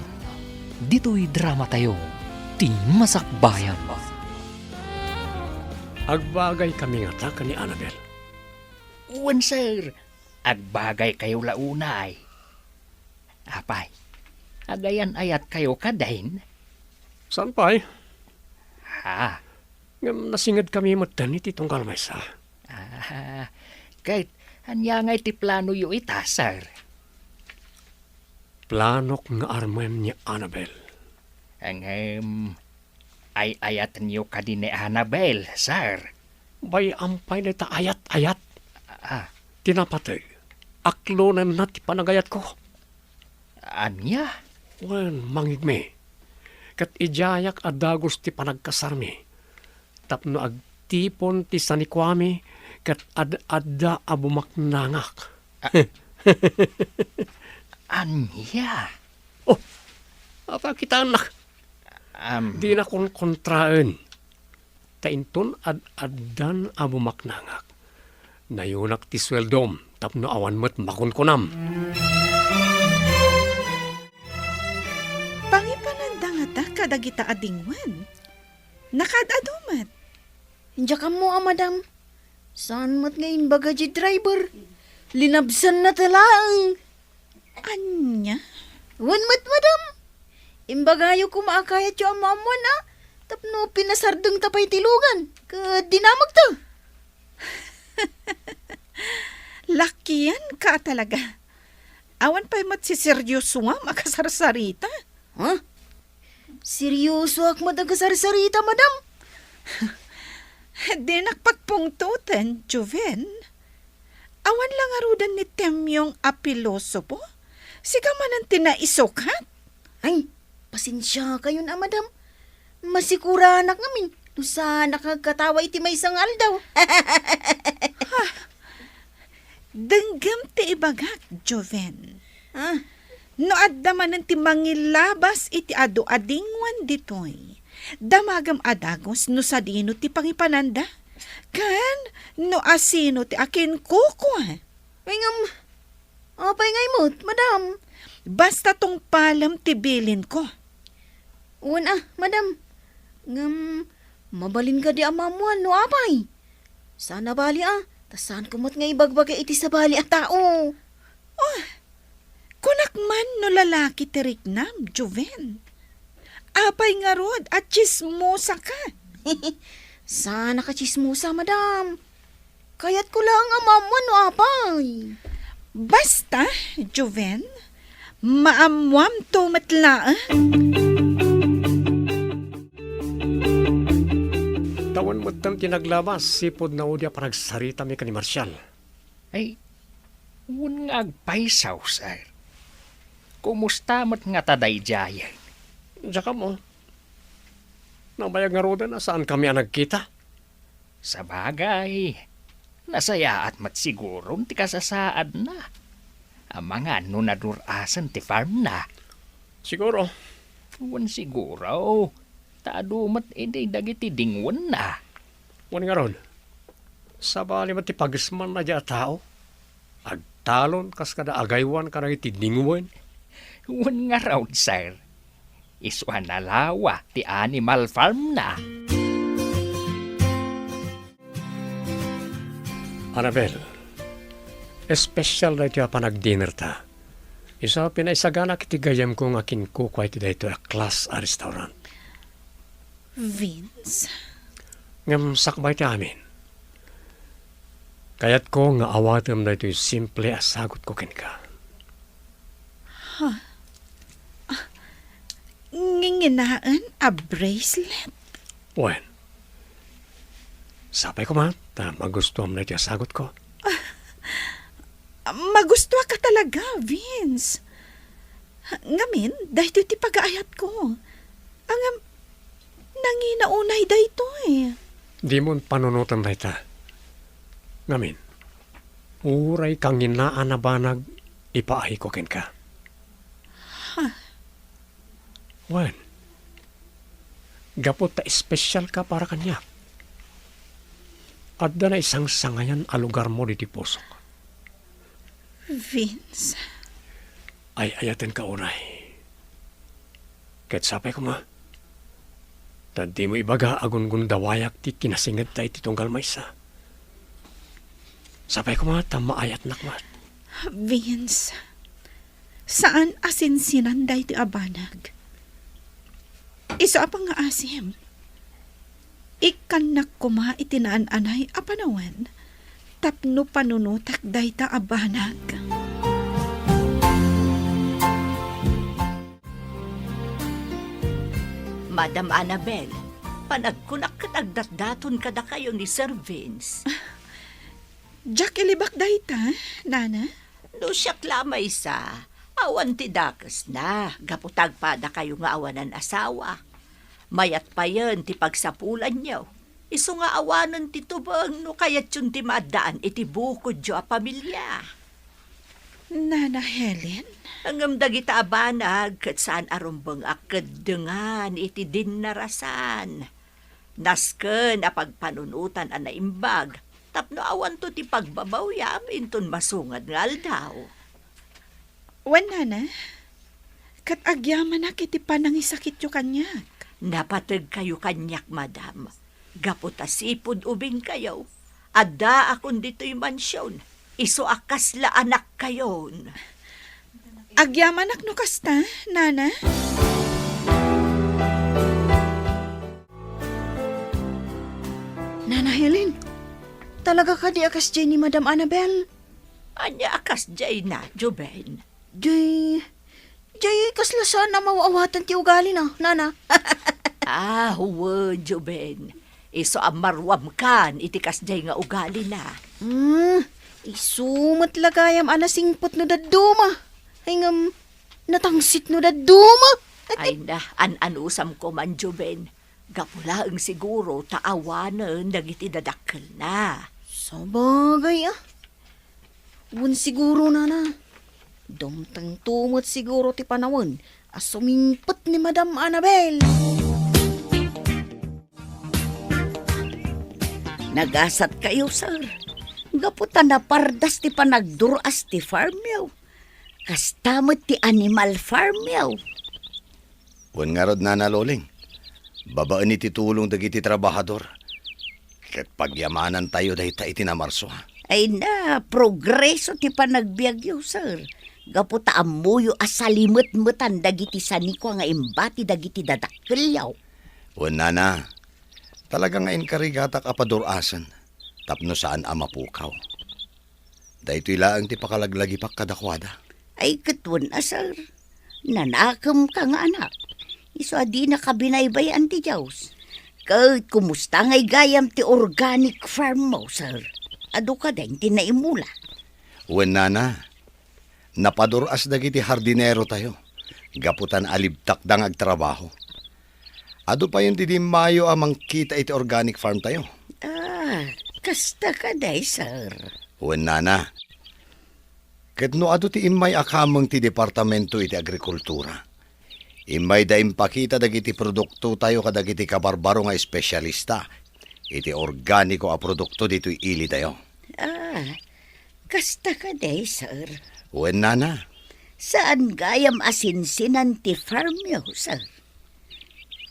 Dito'y drama tayo, ti masakbayan. Agbagay kami nga ta ni Annabel. Uwan, sir. Agbagay kayo launay. Apay, agayan ayat kayo kadain. Saan pa eh? Ha? Ngam nasingad kami matan iti tungkal maysa. Kahit anyangay ti plano yu ita, sir. Planok nga armem ni Annabel. Ang ay ayatan yu ka din ni Annabel, sir. Bay ampay na ta ayat-ayat. Ah, Tinapatay. Aklonan na ti panagayat ko. anya? Wen, mangigme. Kat ijayak adagos ti panagkasarmi. Tapno agtipon ti sanikwami, kat adda abumaknangak. Anya? Apa kita anak? Di na kon kontraan. Tainton addan abumaknangak. Nayunak ti sweldom, tapno awan mo't makunkunam. Pangipananda nga ta kadagita adingwan. Nakadadumat. Hindiya ka mo, madam. Saan mo't ngayon bagaji driver? Linabsan na talang. Anya? Wan mo't, madam. Imbagayo ko maakayat yung amamuan, tapno pinasardeng tapay tilugan. Dinamag to. Lakian ka talaga. Awan pa'y matsiseryoso nga makasarsarita. Ha? Seryoso ak madagasarsarita, madam? Di nakpagpungtutan, Joven. Awan lang arudan ni Temyong apiloso po. Siga man ang tinaisukat. Ay, pasensya kayo na, madam. Masikura anak ngamin. Nusa nakagkatawa iti may sangal daw. Denggam ti ibagak, Joven. Ah, No adda man ang timangilabas iti adu adingwan ditoy. Damagam adagos no sa dino ti pangipananda. Kan no asino ti akin kuko. ngam, apay ngay mo, madam. Basta tong palam ti bilin ko. Uwan madam. Ngam, mabalin ka di amamuan, no apay. Sana bali tasan kumot nga ibagbagay iti sa bali at tao. Kunak man no lalaki ti riknam, Joven. Apay nga rod at chismosa ka. Sana ka chismosa, madam. Kaya't ko lang amamuan, no apay. Basta, Joven, maamwam to matla. Tawan mo't tam tinaglabas, sipod na udya panagsarita mi ka ni Marcial. Ay, un nga agpaisaw, sir. Kumusta mat nga taday jayan? Diyan ka mo. Nabayag nga roda na saan kami ang nagkita. Sa bagay, nasaya at mat siguro ti kasasaad na. Ang mga nunadurasan ti farm na. Siguro. Wan siguro. Taadumat edi dagiti dingwan na. Wani nga ron. Sa bali mo ti pagisman na dya tao. talon kas kada agaywan kada iti dinguwen. Wan nga raw, sir. Isuan na lawa ti Animal Farm na. Annabel, espesyal na iti panag-dinner ta. Isa pinaisagana kiti gayam ko nga kinkukway ti dayto a class a restaurant. Vince? Ngam sakbay ti amin. Kayat ko nga awatem na ito'y simple asagot ko ken ka. Nginginaan a bracelet? Wen, sapay ko man, ta magustuhan na ito'y asagot ko. Magusto ka talaga, Vince. Ngamin, dahil ti pag-aayat ko. Ang nanginaunay dahito eh. Di mo panunutan na ita. Ngamin, uray kang inaan na banag, ipaahi ko ken ka. Wen, gapot ta espesyal ka para kanya. Adda na isang sangayan a lugar mo diti puso. Vince? Ay ayaten ka unay. Ket sapay ko ma. Tadi mo ibaga agun-gun dawayak ti kinasingad ta iti tunggal maysa. Sapay ko ma maayat nakmat. Vince, saan asinsinan dahi ti abanag? Isa apang nga asim. Ikanak kuma itinaan-anay apanawan. Tapno panunutak dahi ta abanag. Madam Annabel, panagkunak katagdatdaton kada kayo ni Sir Vince. Jack ilibak dahi ta, Nana? No siyak lamay sa, awan ti dakas na, gaputag pa da kayo nga awanan asawa. Mayat pa yan ti pagsapulan niyo. Iso nga awanan ti tubang no kayat yun ti maadaan iti bukod jo a pamilya. Nana Helen? Hangam dagita abanag kat saan arumbang akadengan iti dinarasan. Nasken a pagpanunutan a naimbag, tapno awan to ti pagbabaw yamin ton masungad nga aldaw. Wan, Nana? Kat agyaman na kiti panangisakit yo kanyak. Napatag kayo kanyak, madam. Gapot asipod ubing kayo. Adda akon dito'y mansyon. Iso akasla anak kayon. Agyaman no kasta, Nana? Nana Helen, talaga ka di akas dyan ni Madam Annabel? Anya akas jay na, Juben. Jay kasla sana mawawatan ti ugali na, Nana. Huwag, Juben. Iso amarwam kan, itikas jay nga ugali na. Isumat lagayam anasingpot no daduma. Ay ngam, natangsit no daduma. Ay na, anusam ko man, Juben. Gapulaang siguro taawanan dagiti dadakkel na. Sabagay Wun siguro, Nana. Dumtang tumot siguro ti panawon. Asumimpot ni Madam Annabel. Nagasat kayo, sir. Gaputan na pardas ti panagduras ti farm yaw. Kastamot ti Animal Farm yaw. Wan nga rod, Nana Loling. Babaan iti tulong dagiti trabahador. Ket pagyamanan tayo dahi ta iti namarso. Ay na, progreso ti panagbiagyo, sir. Gaputa amuyo asalimot-mutan dagiti saniko nga imbati dagiti dadakkel yaw. Wan, Nana. Talagang nga inkarigata kapadurasan. Tapno saan amapukaw. Dahito ilaang ti pakalaglagipak kadakwada. Ay katwan sir. Nanakam ka nga anak. Iso adi na kabinaybayan ti Diyos. Kahit kumusta ngay gayam ti organic farm mo, sir. Ado ka din ti naimula. Wen, Nana. Napaduras dagiti hardinero tayo. Gaputan alibtakdang agtrabaho. Ado pa yun di mayo amang kita iti organic farm tayo. Kasta ka day, sir. Wen, Nana. Ket no ado ti imay akamang ti departamento iti agrikultura. Imay da impakita dagiti produkto tayo kadagiti kabarbaro nga espesyalista. Iti organiko a produkto dito'y ili tayo. Kasta ka day, sir. Wen nana. Saan gayam asinsinan ti farm yaw, sir?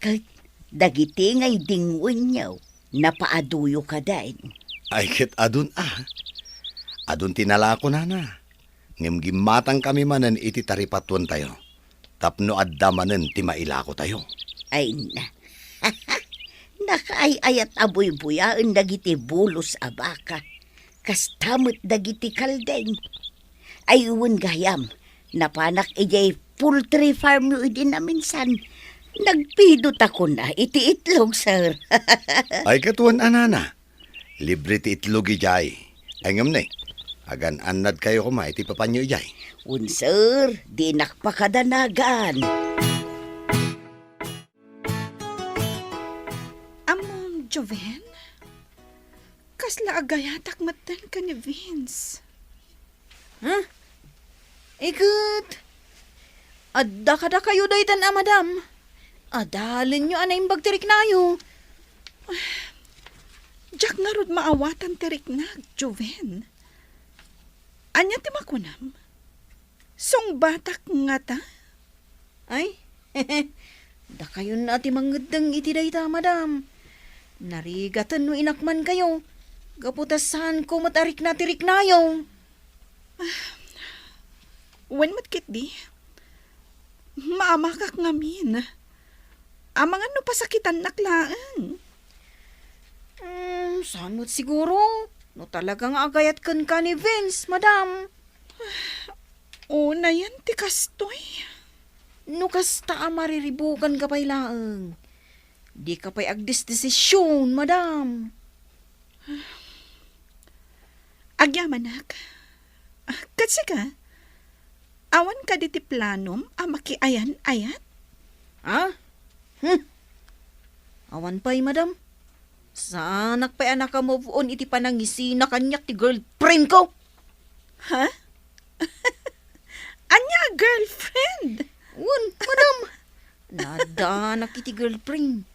Kahit dagiti ngay dingwin yaw, napaaduyo ka dain. Ay kit adun Adun tinala ko nana. Ngem gimatang kami manen iti taripatuan tayo. Tapno addamanen ti mailako tayo. Ay na. Nakaayayat abuy-buyaan dagiti bulos a baka. Kastamot dagiti kaldeng. Ay uwan gayam. Napanak ijay poultry farm yu idin na minsan. Nagpidot ako na iti itlog, sir. Ay katuan anana. Libre ti itlog ijay. Ay ngam na agan anad kayo kuma iti papanyo ijay. Un, sir, di nakpakadanagan. Among Joven? Kasla agayatak matan ka ni Vince. Ha? Good. Adda kada kayo daytan madam. Adalin nyo anay bagtirik nayo. Jack nga rod maawatan tirik na, Joven. Anya ti makunam? Song batak nga ta? Ay, da kayo na ti mangedeng iti dayta madam. Narigatan no inakman kayo. Gaputasan ko matarik na tirik nayo. Wen matkit di? Maamakak ngamin. Amangan no pasakitan naklaan. Saan mo't siguro? No talagang agayat kan ka ni Vince, madam. Na yan ti kastoy. No kasta mariribukan ka pa'y laang. Di ka pa'y agdis-desisyon, madam. Agyamanak. Kasi ka, awan ka di ti planom a makiayan-ayat? Ha? Awan pa'y, madam. Saanak pa'y anak ka move on iti panangisi na kanyak ti girlfriend ko. Ha? Anya girlfriend? Madam. Nadanak iti girlfriend.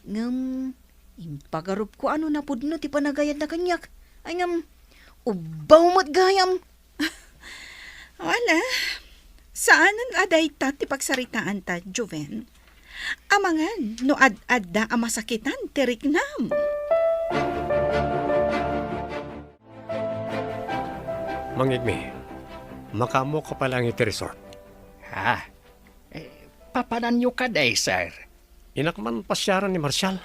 Ngam, impagarup ko ano na pudno ti panagayad na kanyak. Ay ngam, ubaw mo't gayam. Wala. Saanan aday ta ti pagsaritaan ta, Joven? Amangan, no ad-adda ang masakitan, tirik nam. Mangigmi, makamo ka palang iti resort. Ha? Papanan nyo ka day, sir. Inakman pasyaran ni Marshall.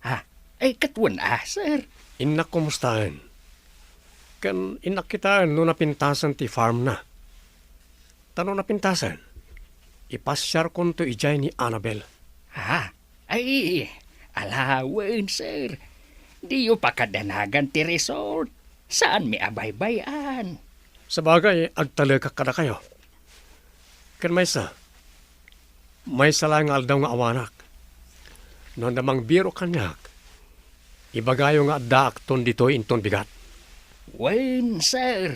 Ha? Katuan sir. Inak kumustahan. Kan inak kita no napintasan ti farm na. Tano napintasan? Ipasyar kon to ijay ni Annabel. Ha? Alawan, sir. Di yung pakadanagan ti resort. Saan may abay-bayan? Sabagay, agtalaga kada kayo. Kan may lang aldaw nga awanak. No namang biro kanyak, ibagayo nga daak ton dito inton bigat. Wen, sir.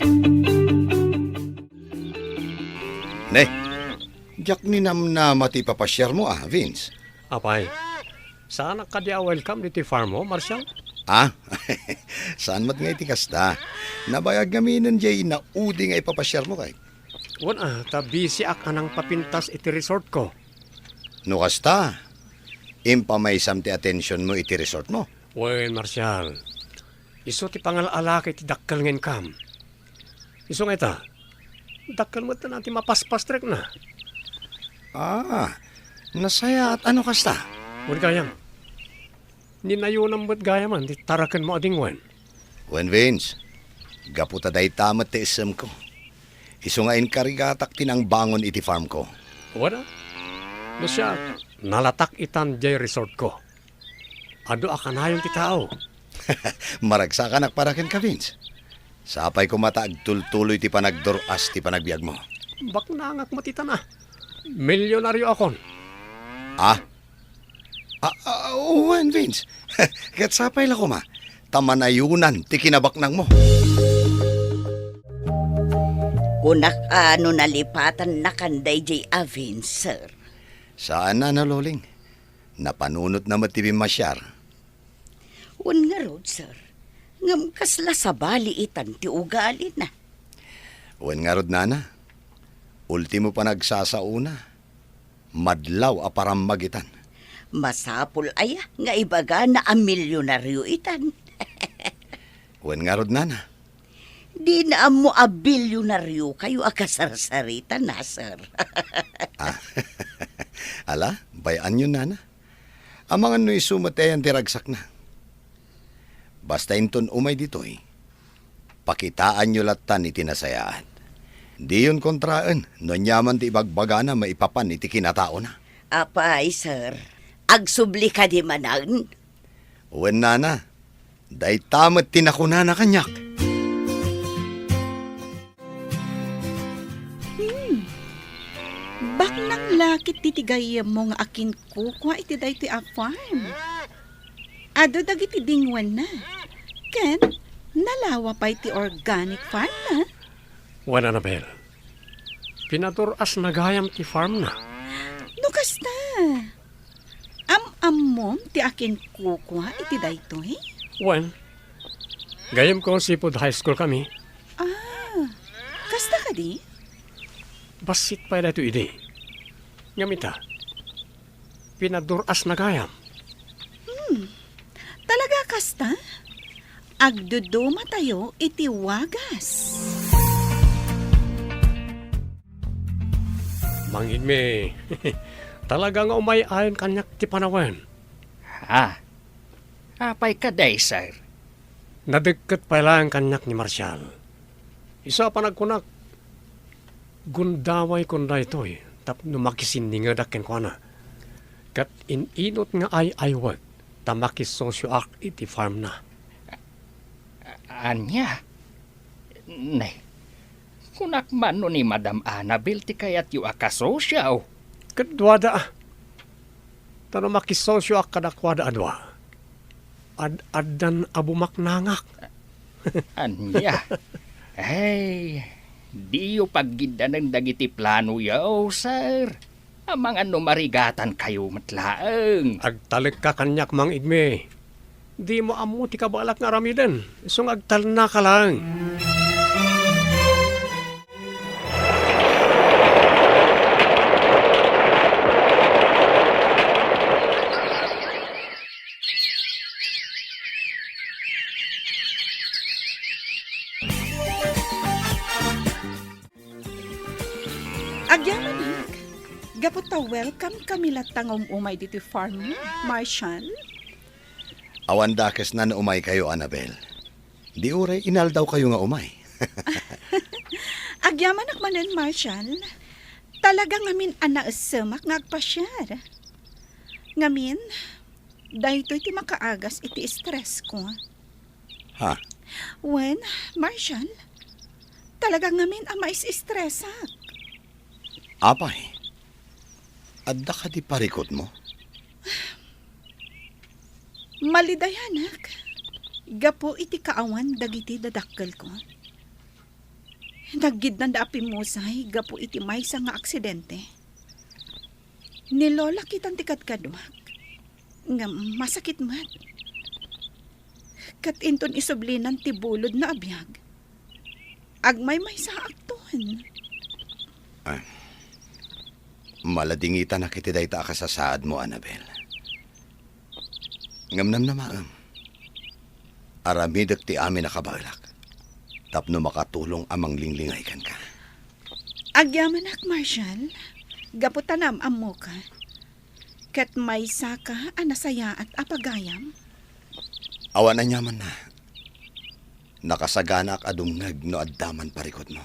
Ne, jak ninam na mati papasyar mo Vince. Apay, saan ka di welcome dito farm mo, Marshall? Saan mat nga iti kasta? Nabayag gaminan jay na udi nga ipapasyar mo kay. Wana, tabi si ak anang papintas iti resort ko. No kasta, impamaysam ti atensyon mo iti resort mo. Wen, Marshall, iso ti pangalalaki ti dakkal ngen kam. Iso nga ita, dakkal mo na natin mapaspastrek na. Nasaya at ano kasta? Wen gayam, ninayunan mo't gayaman, di tarakan mo ading wen. Wen Vince, gaputa day tamat ti isem ko. Iso nga inkarigatak tinang bangon iti farm ko. Wala? No siya, nalatak itan jay resort ko. Ado akanayon ti tao. Maragsakan akparaken ka, Vince. Sapay ko mataag tultuloy ti panagdoras ti panagbiag mo. Bak nangak matita na. Milyonaryo akon. Wen Vince. Kat sapay la ko ma. Tamanayunan ti kinabaknang mo. Kunak ano nalipatan na kanday jay Avin, sir. Saan na Loling? Napanunot na matibim masyar. Un nga rod, sir. Ngam kasla sa baliitan ti ugali na. Wen nga rod, nana. Ultimo pa nagsasauna. Madlaw a paramagitan. Masapul aya nga ibaga na ang milyonaryo itan. Wen nga rod, nana. Di na mo a bilyonaryo kayo akasarsaritan na, sir. Ala, bayaan yun, nana. Amangan no isumatayan tiragsak na. Basta inton umay ditoy, pakitaan nyo latan iti nasayaan. Di yun kontraan, no nyaman ti ibagbaga na maipapan iti kinatao na. Apay, sir. Agsubli ka di manan. Uwen, nana, day tamat tinakuna na kanyak. Bak nang lakit titigay mo nga akin kukwa iti day ti a farm. Ado dagiti dingwan na. Ken, nalawa pa iti organic farm na. Wan, Annabel. Pinaturas na gayam ti farm na. Nukas na. Am-amom ti akin kukwa iti day to eh. Wan, gayam ko Seafood High School kami. Kasta ka di? Basit pa ito ide. Ngamita, pinaduras na gayam. Talaga kasta? Agduduma tayo iti wagas. Mangin me, talaga nga umayayon kanyak ti panawan. Apay ka day, sir. Nadagkat pa lang kanyak ni Marshall. Isa pa nagkunak. Gundaway kunday to'y, tap numakisin ni nga dakin ko na. Kat inot nga ay aywag, tamakis sosyo ak iti farm na. Anya? Nay, kunak man no ni Madam Annabel ti kayat yu akasosyaw. Kadwada ah. Tano makisosyo ak kadakwada adwa. Ad-adan abumaknangak. Anya? Ay, di yu paggida ng dagiti plano yaw, sir. Amang ano marigatan kayo matlaang. Agtalik ka kanyak mang igme. Di mo amo ti kabalak nga ramiden. Isong agtal na ka lang. Agyamanik, gapot ta welcome kami latangom umay dito farm mo, Marshall. Awan dakes na umay kayo, Annabel. Di uray inal daw kayo nga umay. Agyamanak manen, Marshall. Talaga ngamin anaasamak nga agpasyar. Ngamin, dahito iti makaagas iti stress ko. Ha? When, Marshall, talaga ngamin mais stressak. Apay, adda ka di parikot mo? Malidayanak, gapo iti kaawan dagiti dadakkel ko. Naggid na daapi musay, gapo iti maysa nga aksidente. Nilola kitang tikadkadwak, nga masakit mat. Kat inton isublinan ti bulod na abiyag, agmay maysa akton. Maladingitan na kiti dayta ka sa saad mo, Annabel. Ngamnam na maam. Aramidak ti amin nakabalak. Tapno makatulong amang linglingay kan ka. Agyamanak, Marshall, gaputanam amo ka. Kat may saka anasaya at apagayam. Awan na nyaman na. Nakasagana ak adungag no addaman parikot mo.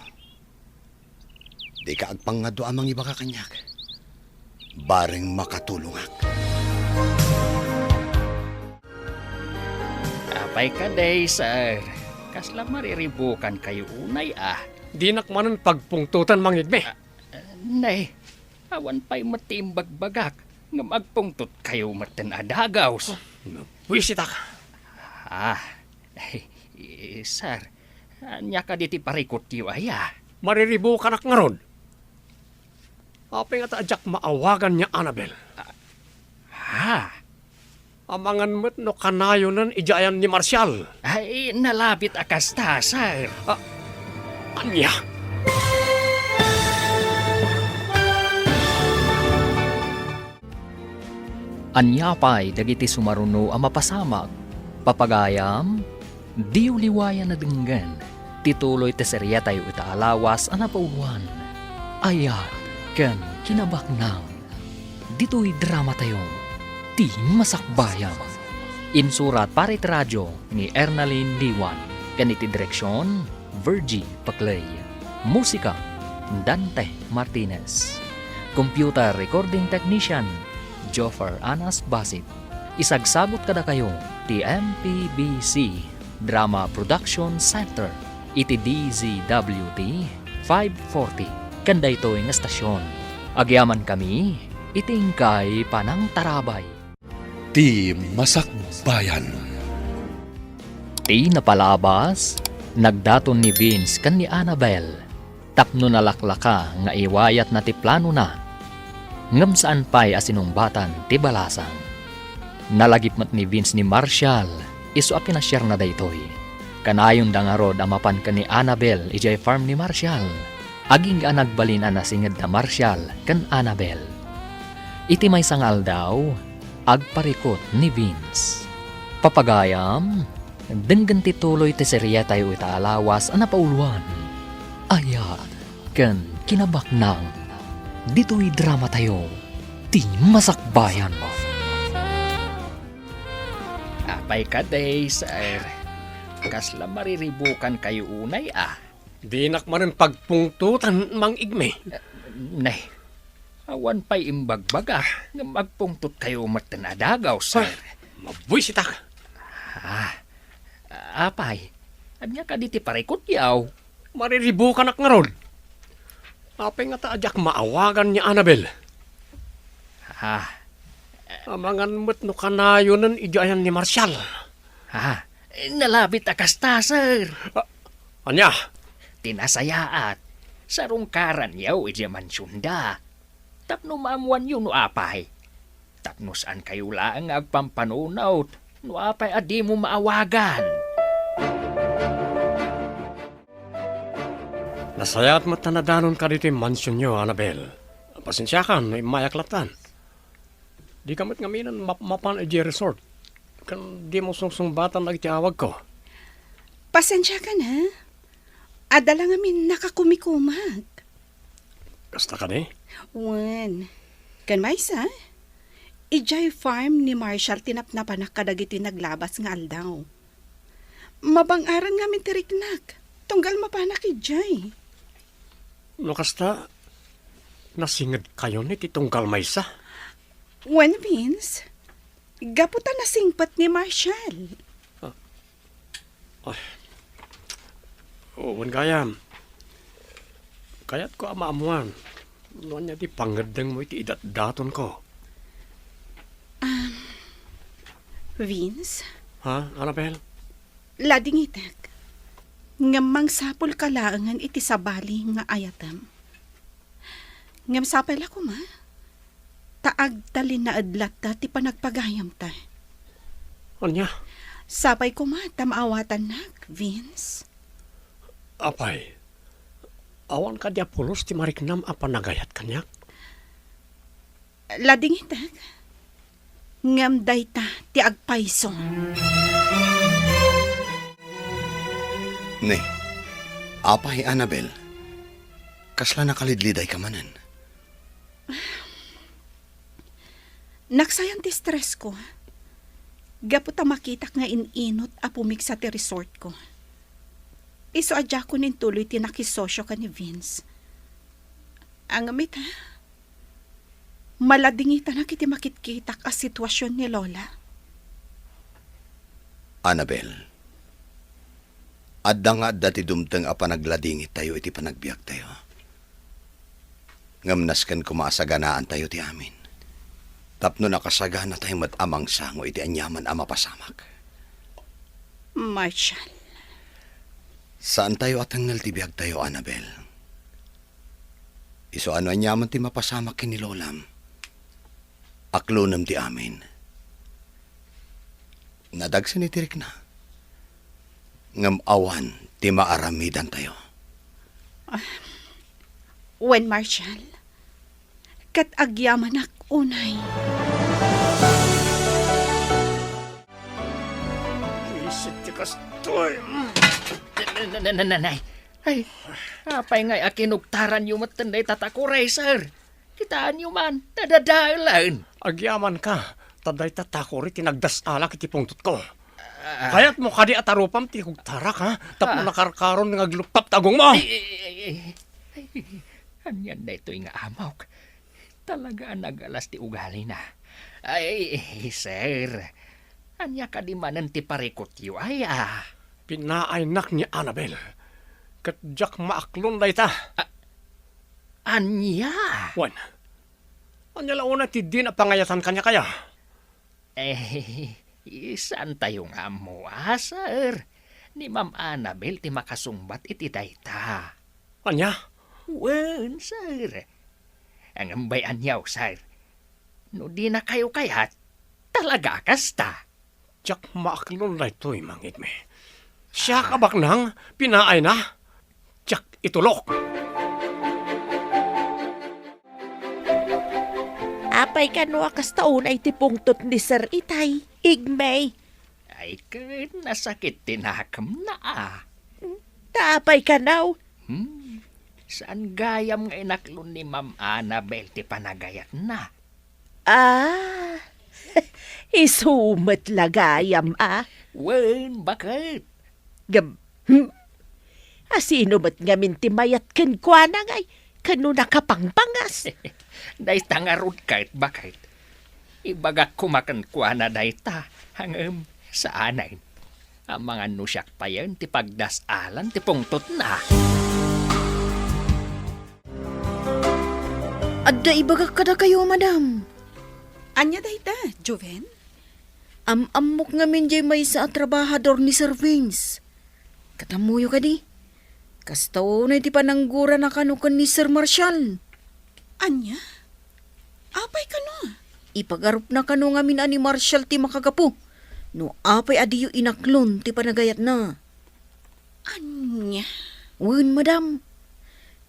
Di ka agpangado amang iba ka kanyak. Bareng makatulong ak. Apay ka day, sir. Kasla mariribukan kayo unay ah. Di nakmanan pagpungtutan mang igme. Nay, awan pa'y matimbag-bagak. Nga magpungtot kayo matin adagaws. Wisit ak. Sir, anya ka diti parikot yu aya. Mariribo ka nak ngarod. Apay nga taadyak maawagan niya, Annabel. Amangan mo't no kanayonan ijayan ni Marshall. Ay, nalabit akasta, sir. Anya? Anya pa'y dagiti sumaruno ang mapasamag. Papagayam, di uliwayan na denggan. Tituloy teserya tayo itaalawas ang napauluan. Ayat, kan kinabaknang. Dito'y drama tayo. Ti masakbayan. Insurat parit radyo ni Ernalyn Liwan. Ganiti direksyon, Virgie Paclay. Musika, Dante Martinez. Computer recording technician, Joffer Anas Basit. Isagsagot kada kayo ti MPBC Drama Production Center iti DZWT 540 kanda ito ng estasyon. Agyaman kami iting kay Panang Tarabay. Ti Masakbayan. Ti napalabas, nagdaton ni Vince kan ni Annabel. Tapno nalaklaka nga iwayat na ti plano na. Ngam saan pa'y asinumbatan ti balasang. Nalagipmat ni Vince ni Marshall, iso a pinasyar na daytoy. Kanayon dangarod amapan ka ni Annabel ijay farm ni Marshall. Aging nga nagbalin na singed na Marshall kan Annabel. Iti may sangal daw, agparikot ni Vince. Papagayam, denggan tituloy ti serya tayo itaalawas ang napauluan. Ayat, kan kinabaknang. Dito'y drama tayo, ti masakbayan mo. Apay ka day, sir. Kasla mariribukan kayo unay, Di nak marin pagpungtutan mang igme. Nay, awan pa'y imbagbaga nga magpungtot kayo matanadagaw, sir. Mabuisit ka. Apay, anya ka diti parikot yaw. Mariribukan ak nga ron. Apay nga taadyak maawagan niya Annabel. Amangan mo't no kanayonan ijayan ni Marshall. Nalabit akasta, sir. Anya? Tinasayaat. Sarungkaran yaw ije mansyunda. Tapno maamuan yun no apay. Tapno saan kayo lang agpampanunaw. No apay adi mo maawagan. Nasayat mo tanadanon ka dito yung mansyon nyo, Annabel. Pasensya ka, may mayaklatan. Di kamit ngaminan mapan ije resort. Kan di mo sungsungbatan nagtiawag ko. Pasensya ka na. Adala ngamin nakakumikumag. Kasta ka ni? Wan. Kan maysa? Ijay farm ni Marshall tinapnapan na kadagiti naglabas nga aldaw. Mabangaran ngamin tiriknak. Tunggal mapanak ijay. No kasta, nasingad kayo ni titunggal maysa? When Vince, gaputan na singpat ni Marshall. Wan gayam. Kaya't ko amaamuan. Noon niya di pangadang mo iti idat-daton ko. Vince? Annabel? Lading itak. Ngamang sapol kalaangan iti sabali nga ayatam. Ngam sapal ako ma. Taag talin na adlat ta ti panagpagayam ta. Anya? Sapay ko ma tamaawatan nak, Vince. Apay, awan ka dia pulos ti mariknam apa nagayat kanyak? Lading itak. Ngam dayta ti agpayso. Ne, apay Annabel, kasla nakalidliday ka manan. Naksayan ti stress ko. Gaputa makitak nga ininot a pumiksa ti resort ko. Iso adya ko nin tuloy ti nakisosyo ka ni Vince. Ang amit ha? Maladingita na kiti makitkitak a sitwasyon ni Lola. Annabel, adda nga dati dumteng a panagladingit tayo iti panagbiag tayo. Ngamnas kan kumasaganaan tayo ti amin. Tapno nakasagana tayo amang sango iti anyaman a mapasamak. Marshall. Saan tayo atangal ti biag tayo, Annabel? Iso ano anyaman ti mapasamak kini Lolam? Aklonam ti amin. Nadagsan ni Tirik na. Ngam awan, ti maaramidan tayo. Wen Marshall, kat agyaman ak unay. Isip ti kastoy. Nanay. Ay, apay ngay akinugtaran yung matanday tatakuray, sir. Kitaan nyo man, nadadalan. Agyaman ka, taday tatakori tinagdasala kiti pungtot ko. Kaya't mo kadi atarupam ti kugtarak ha, tapos nakarkaron ng aglupap tagong mo. Anyan na ito'y nga amaw. Talaga nagalas ti ugali na. Ay, sir. Anya ka di manan ti parikot yu ay Pinaaynak ni Annabel. Katjak maaklon day ta. Anya? Wan, anya launa ti din a pangayatan kanya kaya. Saan tayo nga mo, sir? Ni Ma'am Annabel ti makasumbat iti dayta. Anya? Wen, sir. Ang ambay anyaw, sir. No di na kayo kayat, talaga kasta. Jak maaklon day to'y mangit me. Siya kabak nang pinaay na. Jak itulok. Apay kanwa kas taon ay tipungtot ni Sir Itay. Igmay. Ay, nasakit tinakam na Taapay ka now. Saan gayam nga inaklon ni Ma'am Annabel ti panagayat na? Isumat lagayam Wen, bakit? Asino ba't nga mintimayat ken kwa na ngay? Kano nakapangpangas? Day tangarod kahit bakit. Ibagak kumakan kwa na day ta. Hangam sa anay. Ang mga nusyak pa yan, ti pagdasalan, ti pungtot na. Adda ibagak kada kayo, madam. Anya dayta, Joven? Amok nga min jay may sa trabahador ni Sir Vince. Katamuyo ka di. Kastaw na iti pananggura na kanukan ni Sir Marshall. Anya? Apay ka no? Ipagarup na kanu nga min ani Marshall ti makagapu. No apay adiyo inaklon ti panagayat na. Anya? Wen, madam.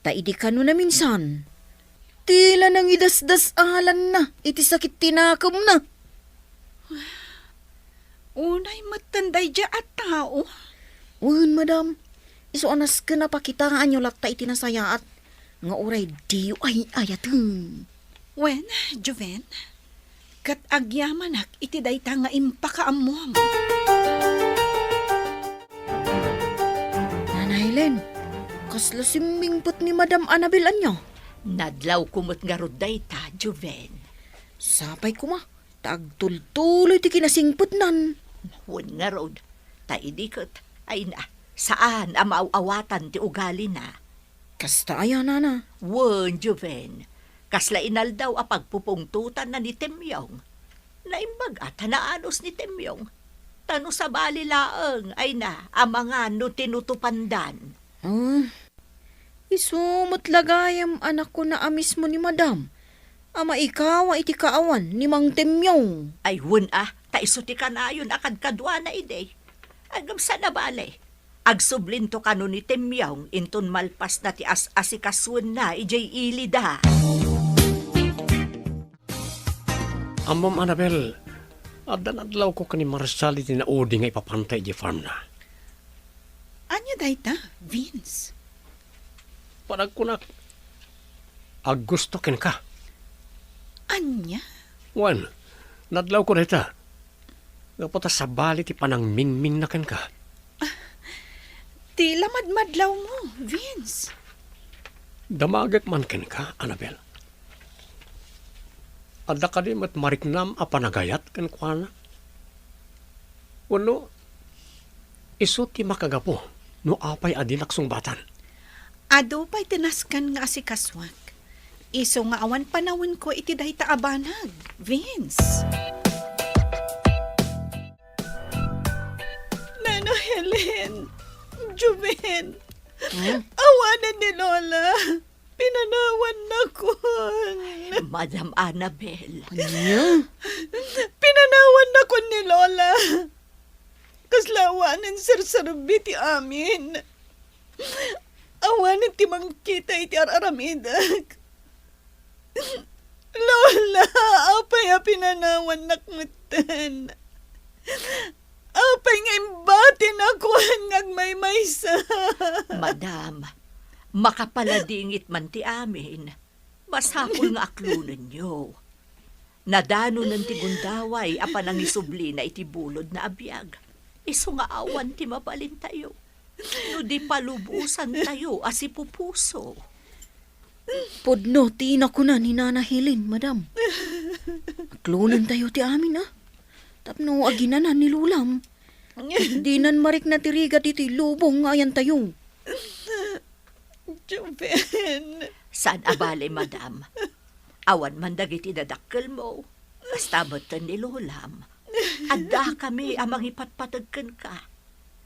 Taidi kanu na minsan. Tila nang idasdasalan na. Iti sakit tinakam na. Unay matanday dya at tao. Wen, madam. Iso anas ka na pakitaan nyo lakta iti nasayaat. Nga uray diyo ay ayateng. Wen, Joven? Kat agyamanak iti dayta nga impakaamom. Nanay Len, kasla simmingpot ni Madam Annabel anyo. Nadlaw kumot nga roday ta, Joven. Sapay kuma, tagtultuloy ti kinasingpot nan. Hun nga rod, taidikot, ay na, saan ang maawawatan ti ugali na? Kasta ayan, nana. Wen, Joven, kasla inal daw a pagpupungtutan na ni Temyong. Naimbag at hanaanos ni Temyong. Tano sa bali laeng ay na, ang mga no tinutupandan. Isumot lagayam anak ko na amis mo ni Madam. Ama ikaw iti kaawan ni Mang Temyong. Ay hun taisuti ka na yun akad kadwa na ide. Agam sa nabale. Agsublinto ka no ni Temyong inton malpas na ti asikaswan na ijay ilida. Amom Annabel, adan-adlaw ko ka ni Marshall iti naudi nga ipapantay di farm na. Anya dayta, Vince? Panagkunak, gusto ken ka. Anya? Wan, nadlaw ko na ita. Napata sa bali ti panang mingming na ken ka. Ti lamad-madlaw mo, Vince. Damagak man ken ka, Annabel. Adda ka di mat mariknam a panagayat ken kuana. Wano, iso ti makagapo no apay adi naksungbatan. Ado pa'y tinaskan nga asikaswak. Iso nga awan panawin ko iti dayta abanag, Vince. Nano Helen, Juven, awanan ni Lola. Pinanawan na ko. Madam Annabel. Anya? Pinanawan na ko ni Lola. sarsarbi ti amin. Awanan ti mangkita iti araramidak. Lola, apay a pinanawan nakmutan. Apay nga imbatin ako hanggang may maysa. Madam, makapaladingit man ti amin. Masapul nga aklunan nyo. Nadano ng tigundaway apan ang isubli na itibulod na abiyag. Iso nga awan ti mabalin tayo. No di palubusan tayo asi pupuso. Podno, tina ko na ni Nana Helen, madam. Aklunan tayo ti amin, ah. Tapno aginanan ni Lulam. Di nan marik na tirigat iti lubong nga ayan tayo. Joven. Saan abale, madam? Awan man dagiti dadakkel mo. Basta batan ni Lulam. Adda kami amang ipatpatagkan ka.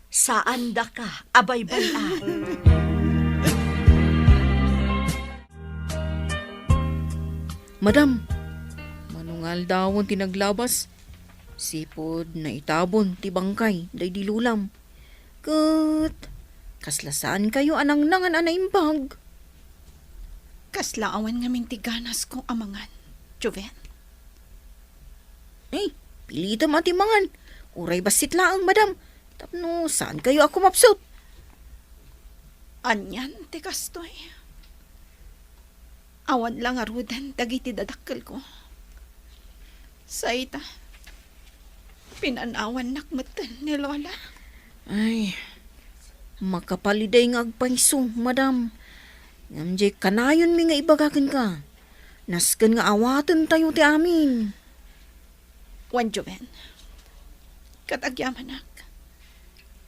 Saan da ka, abay-bayan? Madam, manungal dawon tinaglabas. Sipod na itabon ti bangkay, day di Lulam. Kat, kaslasaan kayo anang nangan anaimbag. Kaslaawan nga mintiganas ko amangan. Joven. Eh, pilitam ati mangan. Uray basit laang, madam. Tapno, saan kayo ako mapsot? Anyan, ti kastoy. Awan lang arudan, dagiti dadakkel ko. Sa ita, pinanawan nakmatan ni Lola. Ay, makapaliday nga agpaiso, madam. Ngamjay kanayon mi nga ibagakin ka. Nasken nga awatan tayo ti amin. Wan Joven, katagyaman nak.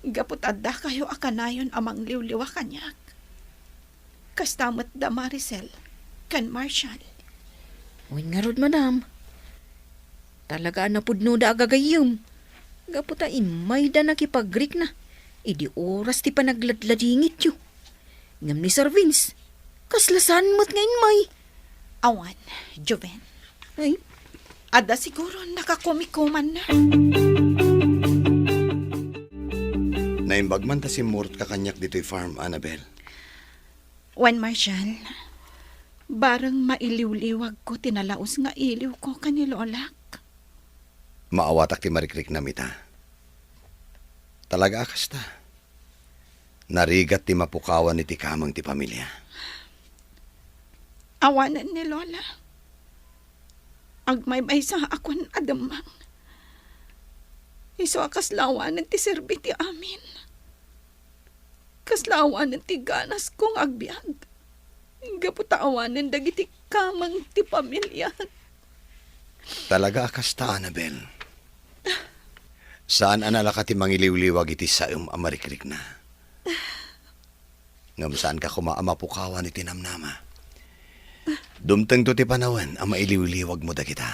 Gapot adda kayo akanayon amang liwliwa kanyak. Kastamot da Maricel, kan Marshall. Uy nga rod, madam. Talaga na pudno da agagayom. Gapot imay da nakipag-Greek na. Idi oras ti panagladladingit yu. Ngam ni Sir Vince, kaslasan mo't ngayon may. Awan, Joven. Ay, Adda siguro nakakumikuman na. Naimbag man ta si Mort kakanyak dito'y farm, Annabel. Wan Marshall, barang mailiw-liwag ko tinalaos nga iliw ko kanilolak. Maawatak ti marikrik na mita. Talaga akas ta. Narigat ti mapukawan ni ti kamang ti pamilya. Awanan ni Lola. Agmay-may sa akon adamang. Iso akaslawanan ti serbiti amin. Kaslawanan ti ganas kong agbyag. Gaputaawanan dagiti kamang ti pamilya. Talaga akas ta, Annabel. Saan analaka ti mangiliw-liwag iti sayom amarikrik na? Ngam saan ka kumaamapukawan iti namnama? Dumteng to ti panawan ang mailiw-liwag mo da kita.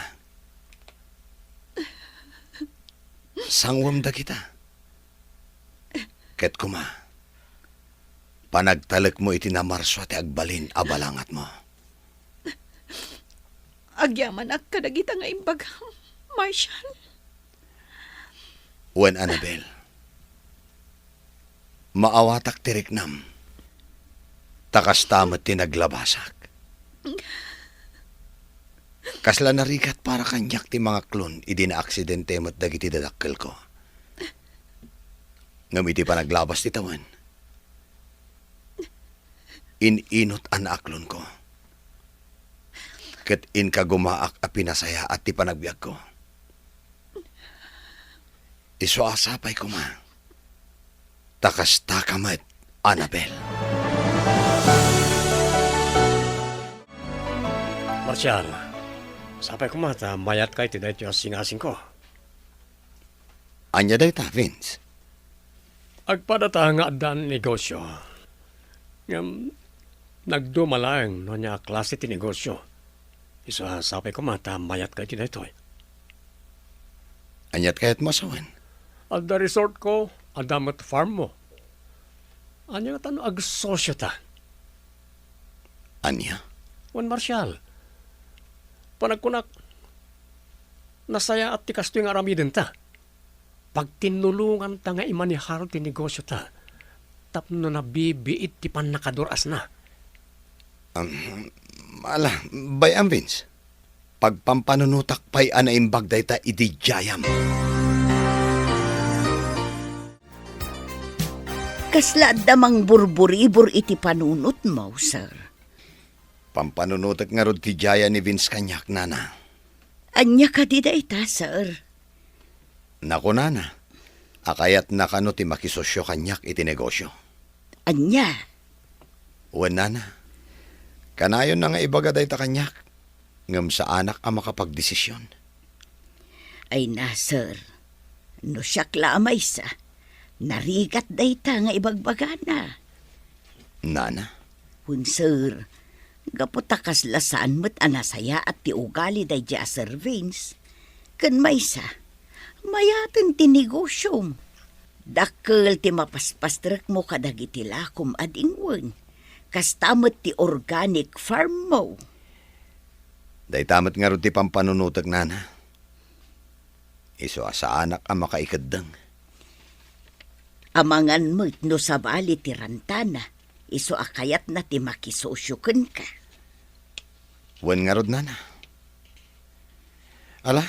Sangwam da kita. Ket kuma, panagtalek mo iti namarso ti agbalin abalangat mo. Agyaman ak kadagita nga imbagam, Marshall. Wen Annabel, maawatak ti riknam, takas tamat ti naglabasak. Kasla narigat para kanyak ti mga klon, idi na aksidente mo't dagiti dadakkel ko. Ngam iti pa naglabas ti tawan. Ininot an aklon ko. Ket in kagumaak a pinasaya at ti panagbiag ko. Iso asapay ko ma. Takas takamat, Annabel. Marcial, sapay ko mata, mayat kay ti dahit yung singasing ko. Anya day ta, Vince? Agpadata nga adan negosyo. Ngam, nagdumalang no niya klase ti negosyo. Isa sapay ko mata, mayat kay ti dahit Anyat kayat masawan? At the resort ko, adamat farm mo. Anya nga tano agsosyo ta. Anya? Juan Marcial, panagkunak, nasaya at tikas tuwing aramidin ta. pag tinulungan ta nga imaniharo ti negosyo ta, tapno na bibiit ti pan nakaduras na. Bayam Vince, pagpampanunutak pa'y anaimbag day ta idijayam. Kasla damang burburibor iti panunot mo, sir. Pampanunutak nga rod ti jaya ni Vince kanyak, nana. Anya ka di da ita, sir. Naku, nana, akayat na kano ti makisosyo kanyak iti negosyo. Anya? Uwan, nana, kanayon na nga ibaga day ta kanyak, ngam sa anak ang makapagdesisyon. Ay na, sir. No siyak lamay sa, narigat day ta nga ibagbaga na. Nana, Sir, gaputakas lasaan mo't anasaya at ti ugali day di Sir Vince. Kan may sa, mayatin ti negosyom. Dakkel ti mapaspastrek mo kadagiti lakom adingwen. Kastamot ti organic farm mo. day tamat nga rod ti pampanunutak, nana. Iso sa anak ang makaikadang. Amangan mo't no sabali ti rantana. Iso akayat na ti makisosyoken ka. Uwan nga rod, nana. Ala,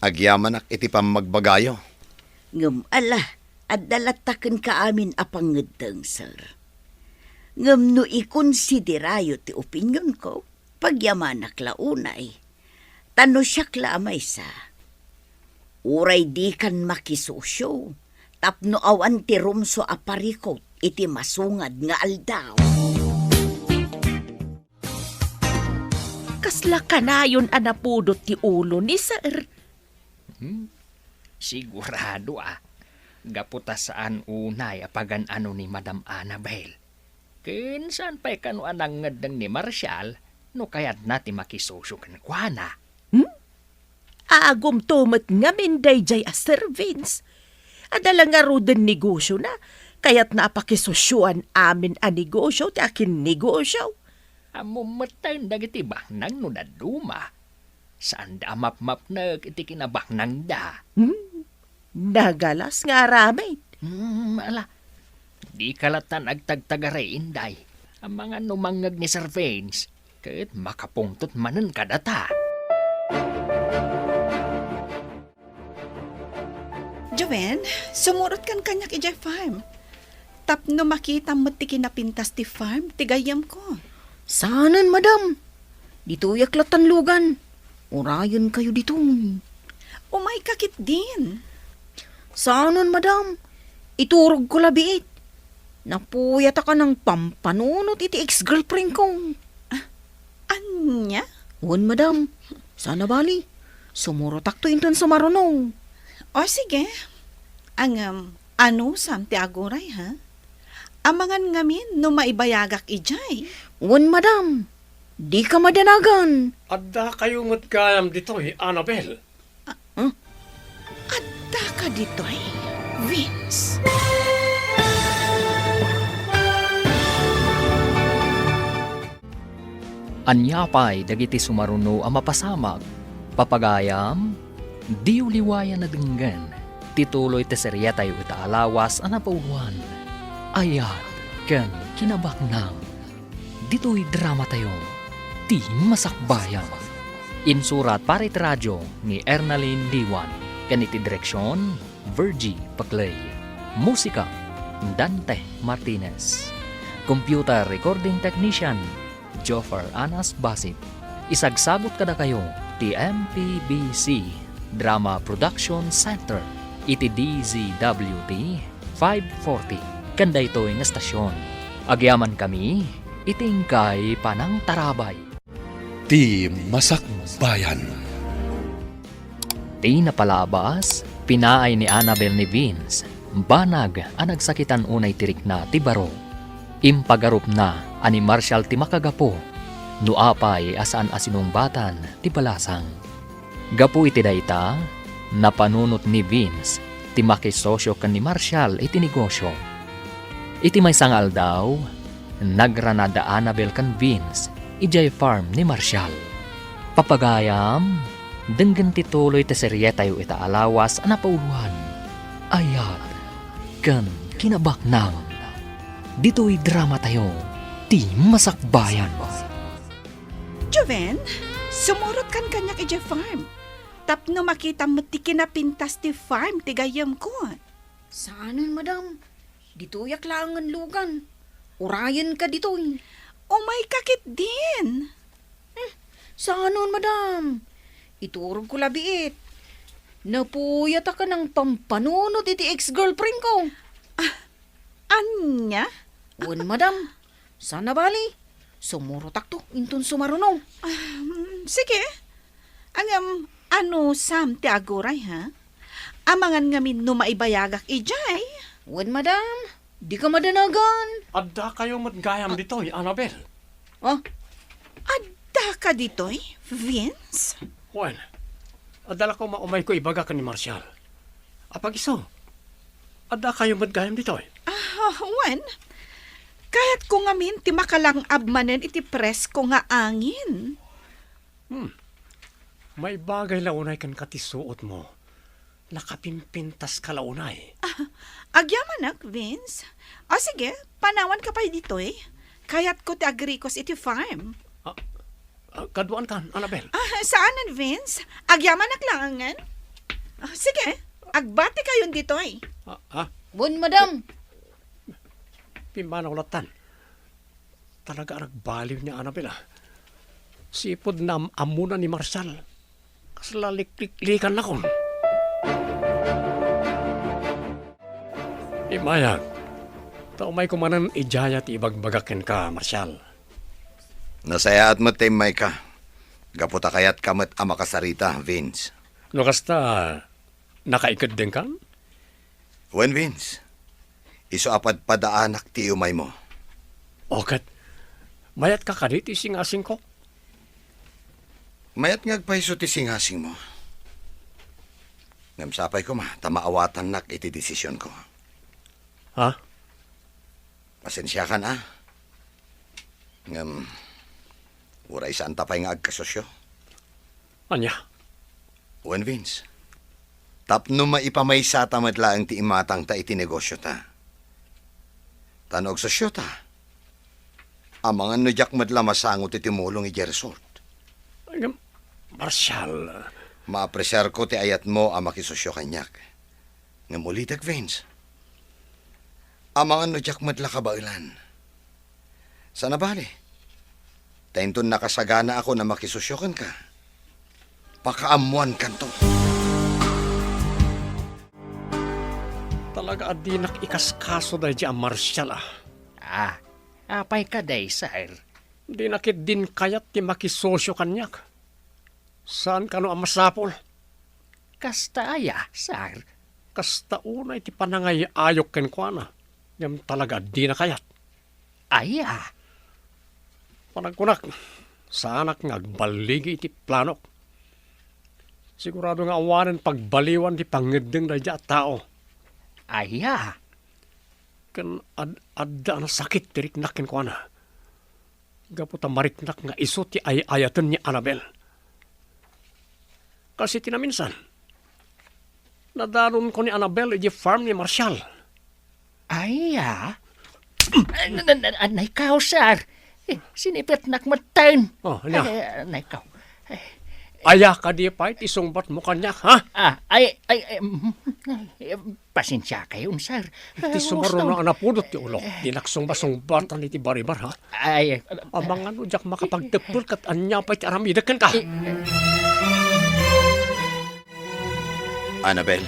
agyaman ak iti pamagbagayo. Ngam ala, at dalataken ka amin apangedeng, sir. Ngam no ikonsiderayo ti opinyon ko, pagyamanak launay. Tano siyak lamay sa. Uray di kan makisosyo, tapno awan ti rumso aparikot, iti masungad nga aldaw. Kasla kanayon anapudot ti ulo ni sir. Sigurado gaputa saan unay apagan ano ni Madam Annabel. Kinsan pa'y kano anang ngadang ni Marshall, no kayat nati makisosyo kan kuana. Agum tumat nga minday jay a Sir Vince. Adala nga roden negosyo na, kaya't napakisosyuan amin a negosyo ti akin negosyo. Amumatay dagiti baknang no naduma. Saan da map-map nag iti kinabaknang da. Nagalas nga ramay. Ala, di kalatan agtagtagare inday. Ang mga numangag ni Sir Vince, kahit makapungtot manan kadata. Joven, sumurot kan kanyak ijay farm. Tapno makita mo ti kinapintas ti farm, tigayam ko. Saanan, madam? Dito yaklatan lugan. Urayon kayo dito. Umay kakit din. Saanan, madam? Iturog ko labiit. Napuyat ka ng pampanunot iti ex-girlfriend ko. Anya? Uwan, madam. Sana bali. Sumurotak to intan sa marunong. O sige. Ang ano sam ti aguray ha? Amangan ngamin no maibayagak ijay. Uwan, madam. Di ka madanagan. Adda kayo matgayam dito, Annabel. Adda ka dito'y, Vince. Anyapay dagiti sumaruno ang mapasamag. Papagayam, di uliwayan na denggan. Tituloy te serya tayo itaalawas ang napauluan. Ayat ken kinabaknang. Dito'y drama tayo. Ti masakbayan. Insurat para iti radyo ni Ernalyn Diwan. Kaniti direksyon, Virgie Paclay. Musika, Dante Martinez. Computer recording technician, Joffer Anas Basit. Isagsagot kada kayo ti MPBC Drama Production Center iti DZWT 540 kanda ito ng estasyon. Agyaman kami itingkay panang tarabay. Ti Masakbayan. Ti napalabas, pinaay ni Annabel ni Vince, banag ang nagsakitan unay tirik na ti baro. Impagarup na ani Marshall ti makagapo, nuapay asaan asinumbatan ti balasang. Gapu iti dayta, napanunot ni Vince, ti makisosyo kan ni Marshall iti negosyo. Iti may sangal daw, nagranada Annabel kan Vince, ijay farm ni Marshall. Papagayam, Denggan tituloy ti serye tayo itaalawas ang napauluhan. Ayat kan kinabaknang. Dito'y drama tayo, ti masakbayan. Joven, sumurot kan kanyak ije farm. Tapno makita mo ti kinapintas ti farm ti gayam ko. Saanan, madam? Dito yak langan lugan. Urayan ka dito. Umay kakit din. Saanan, madam? Iturog ko labiit. Napuyat ka ng pampanunod iti ex-girlfriend ko. Anya? Wan, madam. Sana bali. Sumurotak to. Intun sumarunaw. Sige. Ano Sam ti aguray ha? Amangan ngamin no maibayagak ijay. Wan, madam. Di ka madanagan. Adda kayo matgayam dito, Annabel. Oh, Adda ka ditoy, Vince? Juan, adala ko maumay ko ibaga ka ni Marcial. Apag iso, adda kayo matgayam dito. Wen, kahit ko ngamin ti makalang abmanen iti pres ko nga angin. May bagay launay kan katisuot mo. Nakapimpintas ka launay. Agyamanak, Vince. O sige, panawan ka pa ditoy. Kaya't ko ti agrikos iti farm. Kaduan kan, Annabel. Saanan, Vince? Agyamanak lang angan. Sige, agbati kayon ditoy. wan, madam. Pimbanaw latan. Talaga nagbaliw niya, Annabel. Sipod na amuna ni Marcial. Kaslalik-likan na kon. Imayag. Taumay kumanan ijaya ti ibagbagakin ka, Marcial. Nasaya at matimay ka. Gaputa kayat kamat ama kasarita, Vince. No kasta, nakaikad din ka? Wen, Vince. Iso apad padaanak ti umay mo. Okat, mayat ka kadit ising-asing ko? Mayat ngagpaiso ti singasing mo. Ngamsapay ko tamaawatan nak iti desisyon ko. Ha? Pasensya ka na. Uray saan tapay nga agkasosyo. Anya? Wen, Vince. Tapno maipamaysa tamadlaang ti imatang ta iti negosyo ta. Tanog sosyo ta. Amangan no jak madla masangot iti mulong iti resort. Marcial. Maapresyar ko ti ayat mo ang makisosyo kanyak. Ngamulidag, Vince. Amangan no jak madla kabailan. Sana bali. Tainton nakasagana ako na makisosyokan ka. Pakaamuan kanto. Talaga adinak ikaskaso dahil di ang Marcial Apay ka day, sir. Di nakit din kayat ti makisosyo kanyak. Saan ka no ang masapol? Kasta aya, sir. Kasta unay ti panangay ayok ken kwa na. Ngam talaga di na kayat. Aya. Panagkunak, saanak ngagbaligi iti planok. Sigurado nga awanan pagbaliwan ti pangedeng dahil di tao. Aya. Kan adda na sakit tiriknak ken kwa na. Gaputa mariknak nga iso ti ayatan ni Annabel. Kasi tinaminsan, nadaron ko ni Annabel iti farm ni Marcial. Aya. Naikaw, sir. Sinipit nakmatan. Oh, anya? Naikaw. Aya ka di pa isungbat mo kanyak, ha? Pasensya kayo, sir. Iti sumaro na anapudot ti ulok. Di naksungba-sungbatan iti baribar, ha? Amang ano jak makapagtepul kat anya pa iti aramidakan ka. Annabel,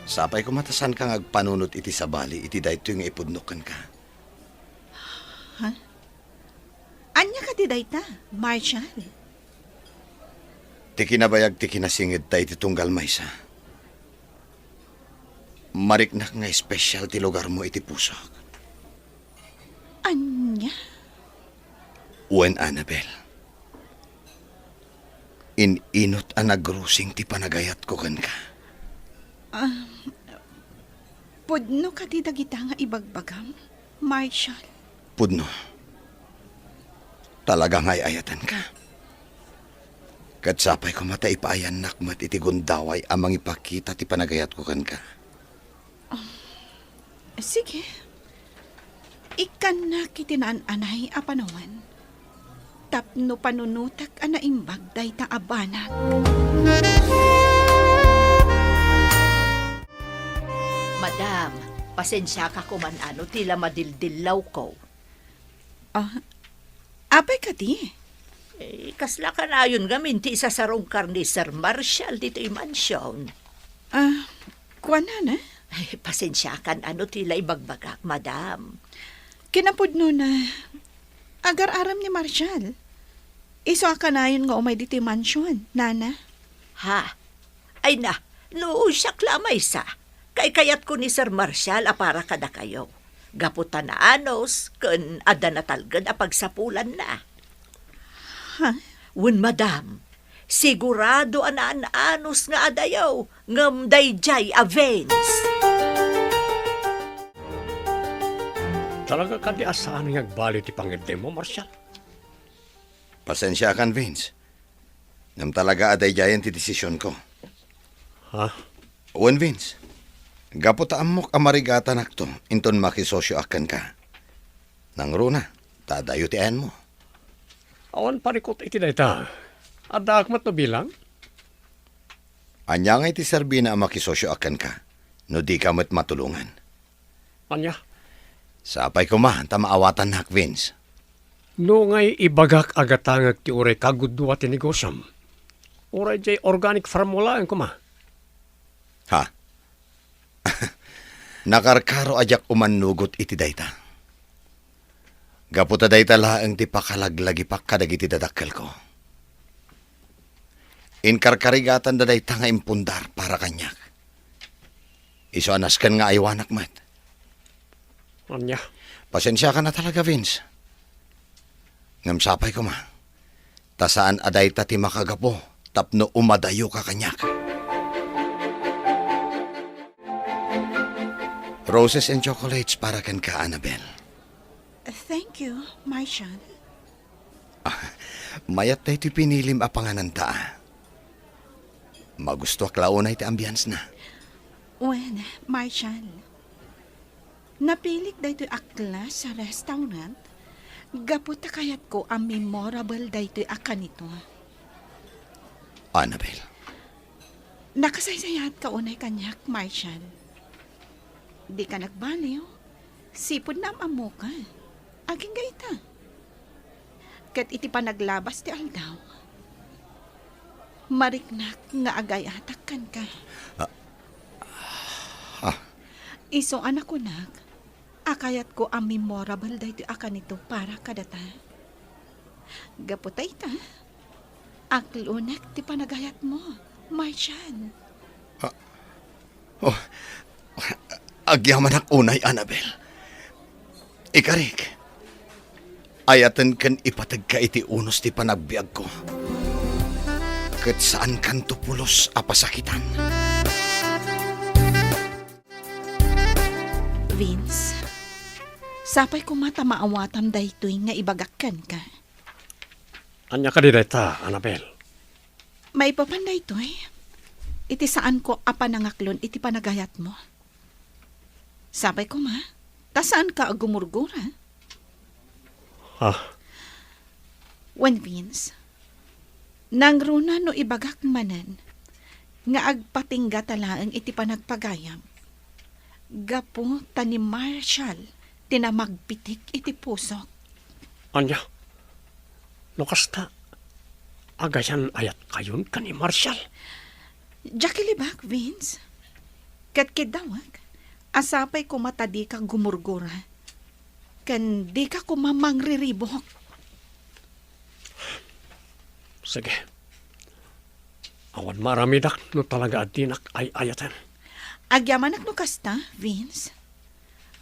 sapay ko matasan kang agpanunot iti sabali, iti dayto yung ipudnokan ka. Anya ka ti dayta, Marcial? Ti kinabayag ti kinasingid ta iti tunggal maysa. Mariknak nga espesyal ti lugar mo iti pusok. Anya? Wen, Annabel. Inot ang nagrusing ti panagayat ko kan ka. Pudno ka ti dagita nga ibagbagam, Marcial? Pudno. Talagang ay ayatan ka. Katsapay ko mata ipaayan nakmat iti gundaway amang ipakita ti panagayat ko kan ka. Sige. Ikan na kitinaan-anay apanawan. Tapno panunutak anaimbag day ta abanak. Madam, pasensya ka kuman ano, tila madildilaw ko. Apay ka di. Kasla ka na yun gamin, ti isa sarong karni Sir Marshall dito yung mansyon. Kuwanan na. Ay, pasensya kan ano, tila ibagbagak, madam. Kinapod no na agar-aram ni Marshall. Iso ka na yun nga umay dito yung mansyon, nana. Ha? Ay na, siyak lamay sa. Kayat ko ni Sir Marshall para kada kayo. Gaputan na anos, kun ada na talgad a pagsapulan na. Ha? Wun madam, sigurado anaan-anos nga adayaw, ngam dayjay avens. Talaga ka di asaan nga agbali ti pangitay mo, Marshall? Pasensya kan, Vince. Ngam talaga aday jayan ti desisyon ko. Ha? Uwan, Vince. Gaputa amok amarigata nakto, inton makisosyo akan ka. Nang runa, tadayo ti ayan mo. Awan parikot iti dayta. Ada akmat no bilang? Anya nga iti serbi na makisosyo akan ka, no di ka mo't matulungan. Anya? Sapay ko ma, maawatan nak, Vince. No ngay ibagak agatangag ti uray kagudwa ti negosyam. Uray jay organic farm wala ko ma. Ha? Nakarkaro ajak umanugot iti dayta. Gaputa dayta laang ti pakalaglag ipak kadag iti dadakkel ko. Inkarkarigatan da dayta nga impundar para kanyak. Iso anaskan nga aywanak mat. Anya? Pasensya ka na talaga, Vince. Ngamsapay ko ma. Tasaan aday ta ti makagapo, tapno umadayo ka kanyak. Roses and chocolates para kan ka, Annabel. Thank you, Marshall. Mayat na ito'y pinilim apangananta. Magusto aklaunay ti ambiance na. Well, Marshall, napilik daytoy akla sa restaurant. Gaputa kayat ko ang memorable daytoy akan ito. Annabel. Nakasaysayat ka unay kanyak, Marshall. Di ka nagbaliw. Sipod na amo ka. Aging gaita. Kat iti pa naglabas ti aldaw. Mariknak nga agay atakkan ka. Iso anak ko nak, akayat ko ang memorable dahito akan ito para kadata. Gaputay ta, aklunak ti panagayat mo, Marshall. Agyaman ak unay, Annabel. Ikarik. Ayatan kan ipatag ka iti unos ti panagbiag ko. Kat saan kan tupulos apasakitan. Vince, sapay ko mata maawatan daytoy nga ibagakan ka. Anya ka di dayta, Annabel? Maipapanday to'y. Iti saan ko apanangaklon iti panagayat mo. Sapay ko ma, tasaan ka agumurgura? Ha? When Vince, nang runa no ibagak manan, nga agpatingga talaang iti panagpagayam. Gapo tani Marshall, tinamagpitik iti pusok. Anya? No kasta, agayan ayat kayon ka ni Marshall. Jakilibak, Vince. Kat kidawag, asapay ko matadi ka gumurgura. Kan di ka kumamangriribok. Sige. Awan maramidak no talaga adinak ay ayatan. Agyamanak no kasta, Vince.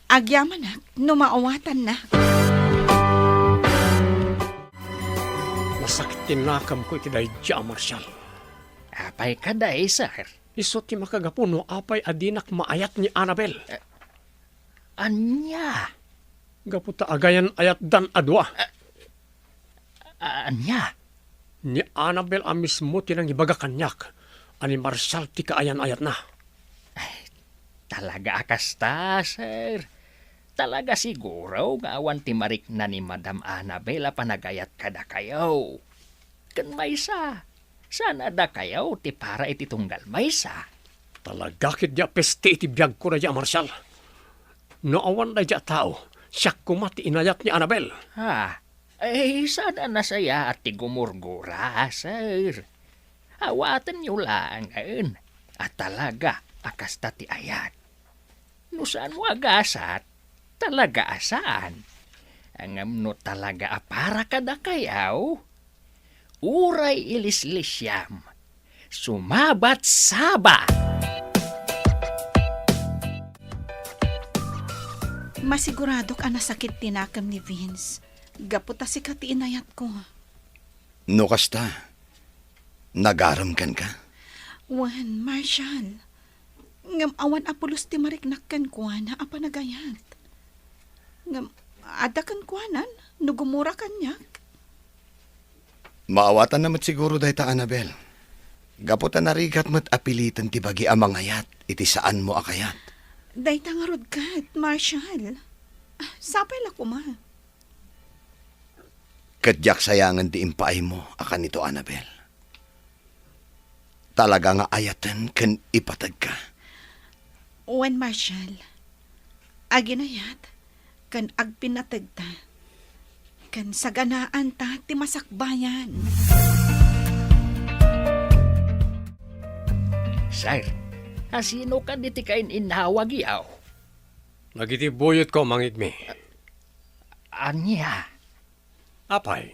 Agyamanak no maawatan na. Masakit tinakam ko iti dayja, Marshall. Apay ka day, sir. Iso ti makagapuno apay adinak maayat ni Annabel. Anya? Gaputa agayan ayat dan adwa. Anya? Ni Annabel ang mismo tinang ibaga kanyak. Ani Marshal ti kaayan-ayat na. Talaga akasta, sir. Talaga siguro nga awan ti marik na ni Madam Annabel panagayat kada kayo. Kan maysa, sana da kayo ti para iti tunggal maysa. Talaga kit dia peste iti biyag ko na dia, Marshal. No awan na dia tao, siya kumati inayat ni Annabel. Ha, sana nasaya at ti gumurgura, sir. Awatan niyo lang at talaga akasta ti ayat. No saan mo agasat, talaga asaan. Angam no talaga apara kada kayaw. Uray ilislisyam. Sumabat saba. Masigurado ka na sakit tinakam ni Vince. Gaputa si kati inayat ko. No kasta, nagaramkan ka? Wan, Marshal. Ngam awan apulos ti mariknakkan ko na apanagayat. Ngam adakan ko anan, nugumura kanyak. Maawatan namat siguro dahi ta, Annabel. Gaputan narigat mo't apilitan ti bagi amang ayat, iti saan mo akayat. Day tangarod kat, Marshal. Sapay la kuma. Kadyak sayangan ti impaay mo, akan ito, Annabel. Talaga nga ayatan kan ipatag ka. Wan, Marshal. Aginayat, kan agpinatag ta. Kan saganaan ta ti masakbayan. Sir, asino ka di ti kain inhawag yaw? Nagitibuyot ko, mangigmi. Anya? Apay,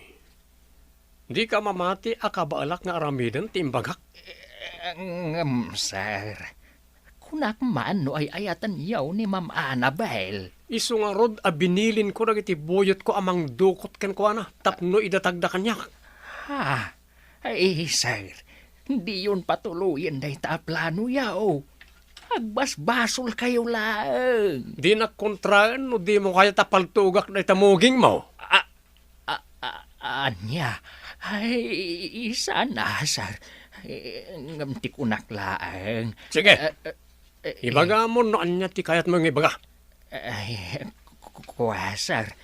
di ka mamati akabaalak nga aramidan timbagak. Sir, kunak man no ay ayatan yaw ni Ma'am Annabel. Isu nga rod abinilin ko nagitibuyot ko amang dukot ken ko na tapno idatagda kanyak. Ha? Ay, sir, hindi yun patuloyin day ta plano yaw. Agbasbasol kayo lang. Di nakontraan no di mo kaya tapaltugak na itamuging mo. Anya, ay, sana, sir. Ngamti kunak laang. Sige, ibaga mo no anya ti kayat mo ng ibaga. Ay, kuha, sir.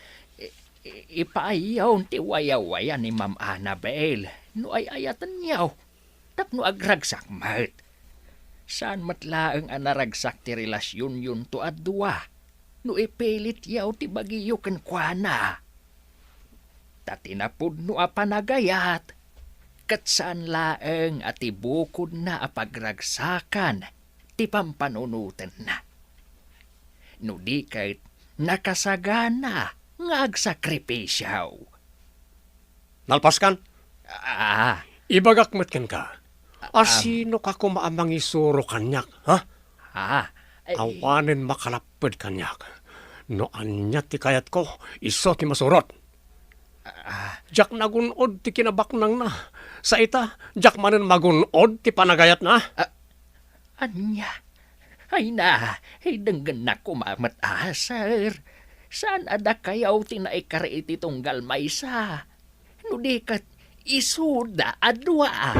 Ipaayaw ti waya-waya ni Ma'am Annabel. No ay ayatan niyaw. Tapno agragsak mat. Saan matlaang anaragsak ti relasyon yun to adwa. No ipilit yaw ti bagiyo ken kuana. Tatinapod no apanagayat. Kat saan laeng at ibukod na apagragsakan ti pampanunutan na. No di kahit nakasagana nga agsakripisyaw. Nalpaskan? Ibagak met ken ka. Asino ka kumaamang isuro kanyak, ha? Awanen makalapad kanyak. No anya ti kayat ko, iso ti masurot. Jak nagunod ti kinabaknang na. Sa ita, jak manen magunod ti panagayat na. Anya? Ay na, denggan na kumamat sir. Saan ada kayaw tinaikari iti tunggal maysa? No di kat isuda adwa.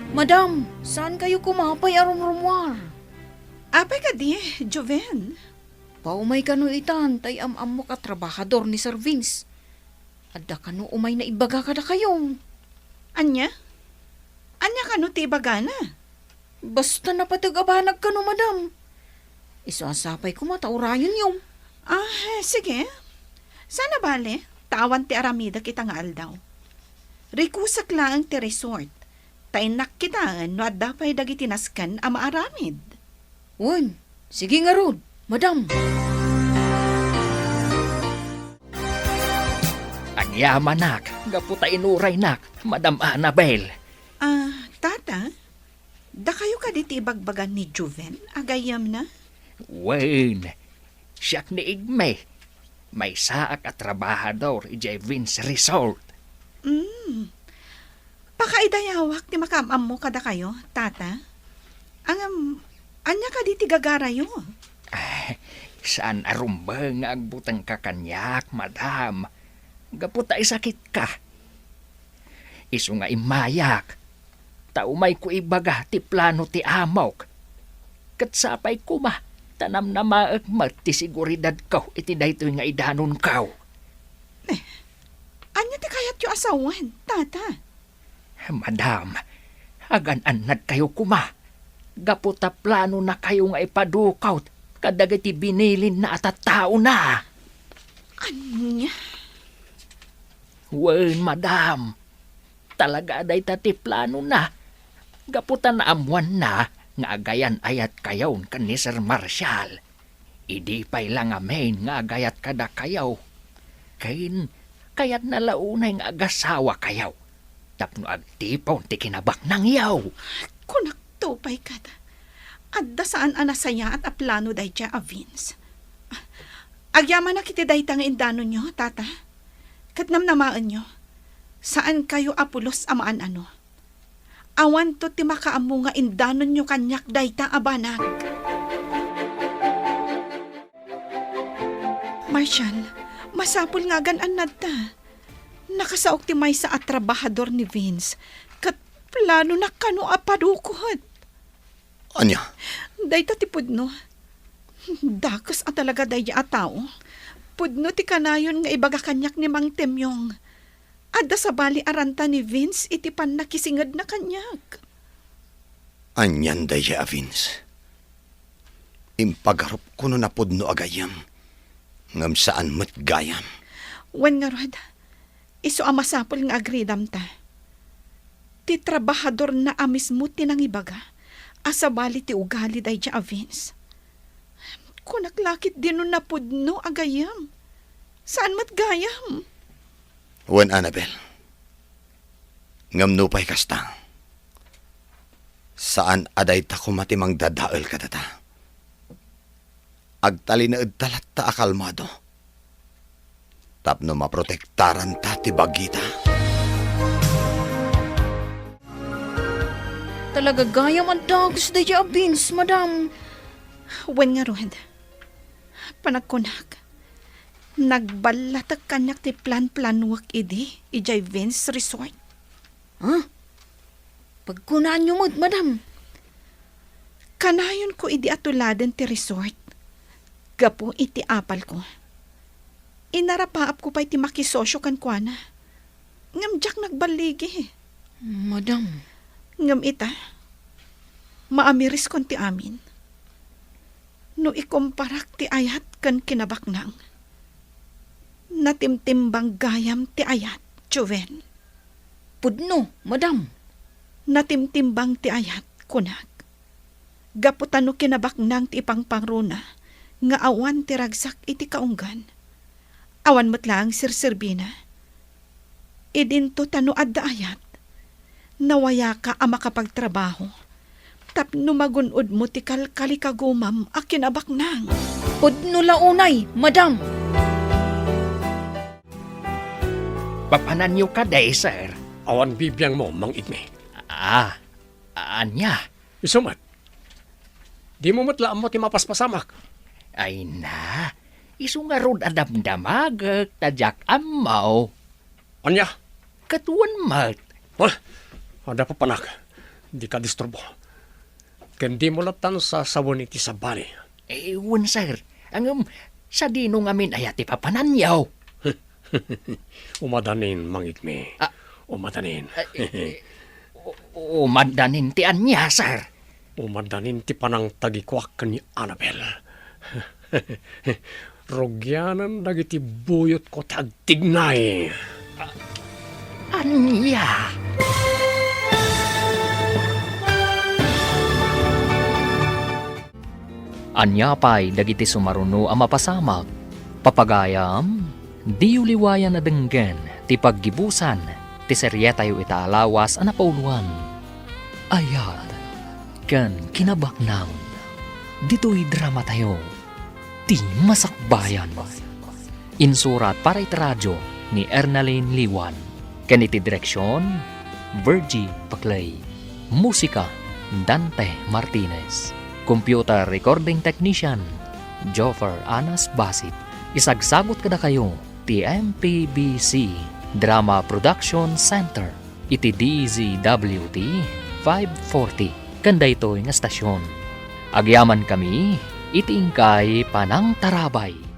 Madam, saan kayo kumapay aron rumwar? Apay ka di, Joven. Paumay ka no itan, tay am mo ka trabahador ni Sir Vince. Adda ka no umay na ibaga ka na kayong. Anya? Anya ka no ti ibaga na? Basta napatag-abanag ka no, madam. Isasapay ko mataurayon yung. Sige. Sana bale, tawan ti aramida kita nga aldaw. Rikusak lang ti resort. Tainak kita no at dapay dagitinaskan ama aramid. Uy, sige nga rod, madam. Agyaman nak, gaputa inuray nak, Madam Annabel. Tata, da kayo ka diti ibagbagan ni Juven, agayam na? Wen, siyak ni Igme. May saak at trabahador ijay Vince Resort. Pakaidayawak ti makamam mo kada kayo, tata. Anya ka diti gagarayo? Saan arumba nga agbutang kakanyak, madam? Gaputa sakit ka. Isu nga imayak. Taumay ko ibaga ti plano ti amok. Katsapay kuma, tanam na maagmat ti siguridad kaw iti daytoy nga idanon kaw. Anya ti kayat yu asawan, tata? Madam, agan-anad kayo kuma. Gaputa plano na kayo nga ipadukawt kadagiti binilin na atatao na. Anya? Wen, madam. Talaga day tati plano na. Gaputa na amuan na nga agayan ayat kayaw kan ni Sir Marshall. Idi pa'y lang amen nga agayat kada kayaw. Kayat na launay nga agasawa kayaw. Tapno agtipaw ti kinabak ng yaw. Kunak tupay ka ta. Adda saan anasaya at aplano day dya a Vince. Agyaman na kiti day tang indano nyo, tata. Katnamnamaan nyo. Saan kayo apulos amaan ano? Awan to ti makaamu nga indanon nyo kanyak day ta abanag. Marshall, masapul nga gan-anad ta. Nakasaok ti may sa atrabahador ni Vince. Kat plano na kano apadukot. Anya? Day ta ti pudno. Dakas at talaga day a tao. Pudno ti kanayon nga ibaga kanyak ni Mang Temyong. Adda sa bali aranta ni Vince iti pan nakisingad na kanyak. Anyan daya, Vince. Impagarap ko no napudno agayam. Ngam saan mat gayam. Wen nga rod, iso amasapol nga agridam ta. Ti trabahador na amis mo tinangibaga. Asa bali ti ugali day dya, Vince. Kunaklakit din no napudno agayam. Saan mat gayam? Wen, Annabel. Ngam nupay kastang. Saan aday ta kumatimang dadaal ka data? Agtalinaad talat ta akalmado. Tapno maprotektaran ta ti bagita. Talaga gayam ang dogs da dya, Vince, madam. Wen nga rod, panagkunak. Nagbalatag kanyak ti plan-planwak idi, ijay Vince Resort. Ha? Pagkunaan nyo mo't, madam. Kanayon ko idi atuladen ti resort. Gapo iti apal ko. Inarapaap ko pa iti makisosyo kan kwa na. Ngam jak nagbaligi. Madam. Ngam ita, maamiris kon ti amin. No ikumparak ti ayat kan kinabaknang. Natimtimbang gayam ti ayat, Joven. Pudno, madam. Natimtimbang ti ayat, kunak. Gaputano kinabaknang ti ipangpangruna, nga awan ti ragsak iti kaunggan. Awan matlang sirsirbina. Idinto tano adda ayat. Nawaya ka ang makapagtrabaho. Tapno magunod mo ti kalkalikagumam a kinabaknang. Pudno launay, madam. Papanan niyo ka day, sir. Awan bibiyang mo, Mang Igme. Anya? Isumat. Di mo matlaan mo ti mapaspasamak. Ay na, isu nga rod adamdamag, tadyak amaw. Anya? Katuan mat. Ada pa panak. Di ka disturbo. Kendi mo latan sa sawon iti sabali. Ewan, sir. Sa dino ngamin ay ati papananyaw. Umadanin, Mang Igme. Umadanin. Umadanin ti anya, sir. Umadanin ti panang tagikwak ni Annabel. Rogyanan dagiti buyot ko tagtignay. Anya? Anya pa'y dagiti sumaruno ang mapasamak. Papagayam, di uliwayan na denggen, ti paggibusan, ti serye tayo itaalawas ang napauluan. Ayat, kan kinabaknang, dito'y drama tayo, ti masakbayan. Insurat para iti ni Ernaline Liwan. Kaniti direksyon, Virgie Paclay. Musika, Dante Martinez. Computer Recording Technician, Joffer Anas Basit. Isagsagot kada kayo, iti MPBC Drama Production Center, iti DZWT 540, kanda ito'y nga stasyon. Agyaman kami, iti ingkay Panang Tarabay.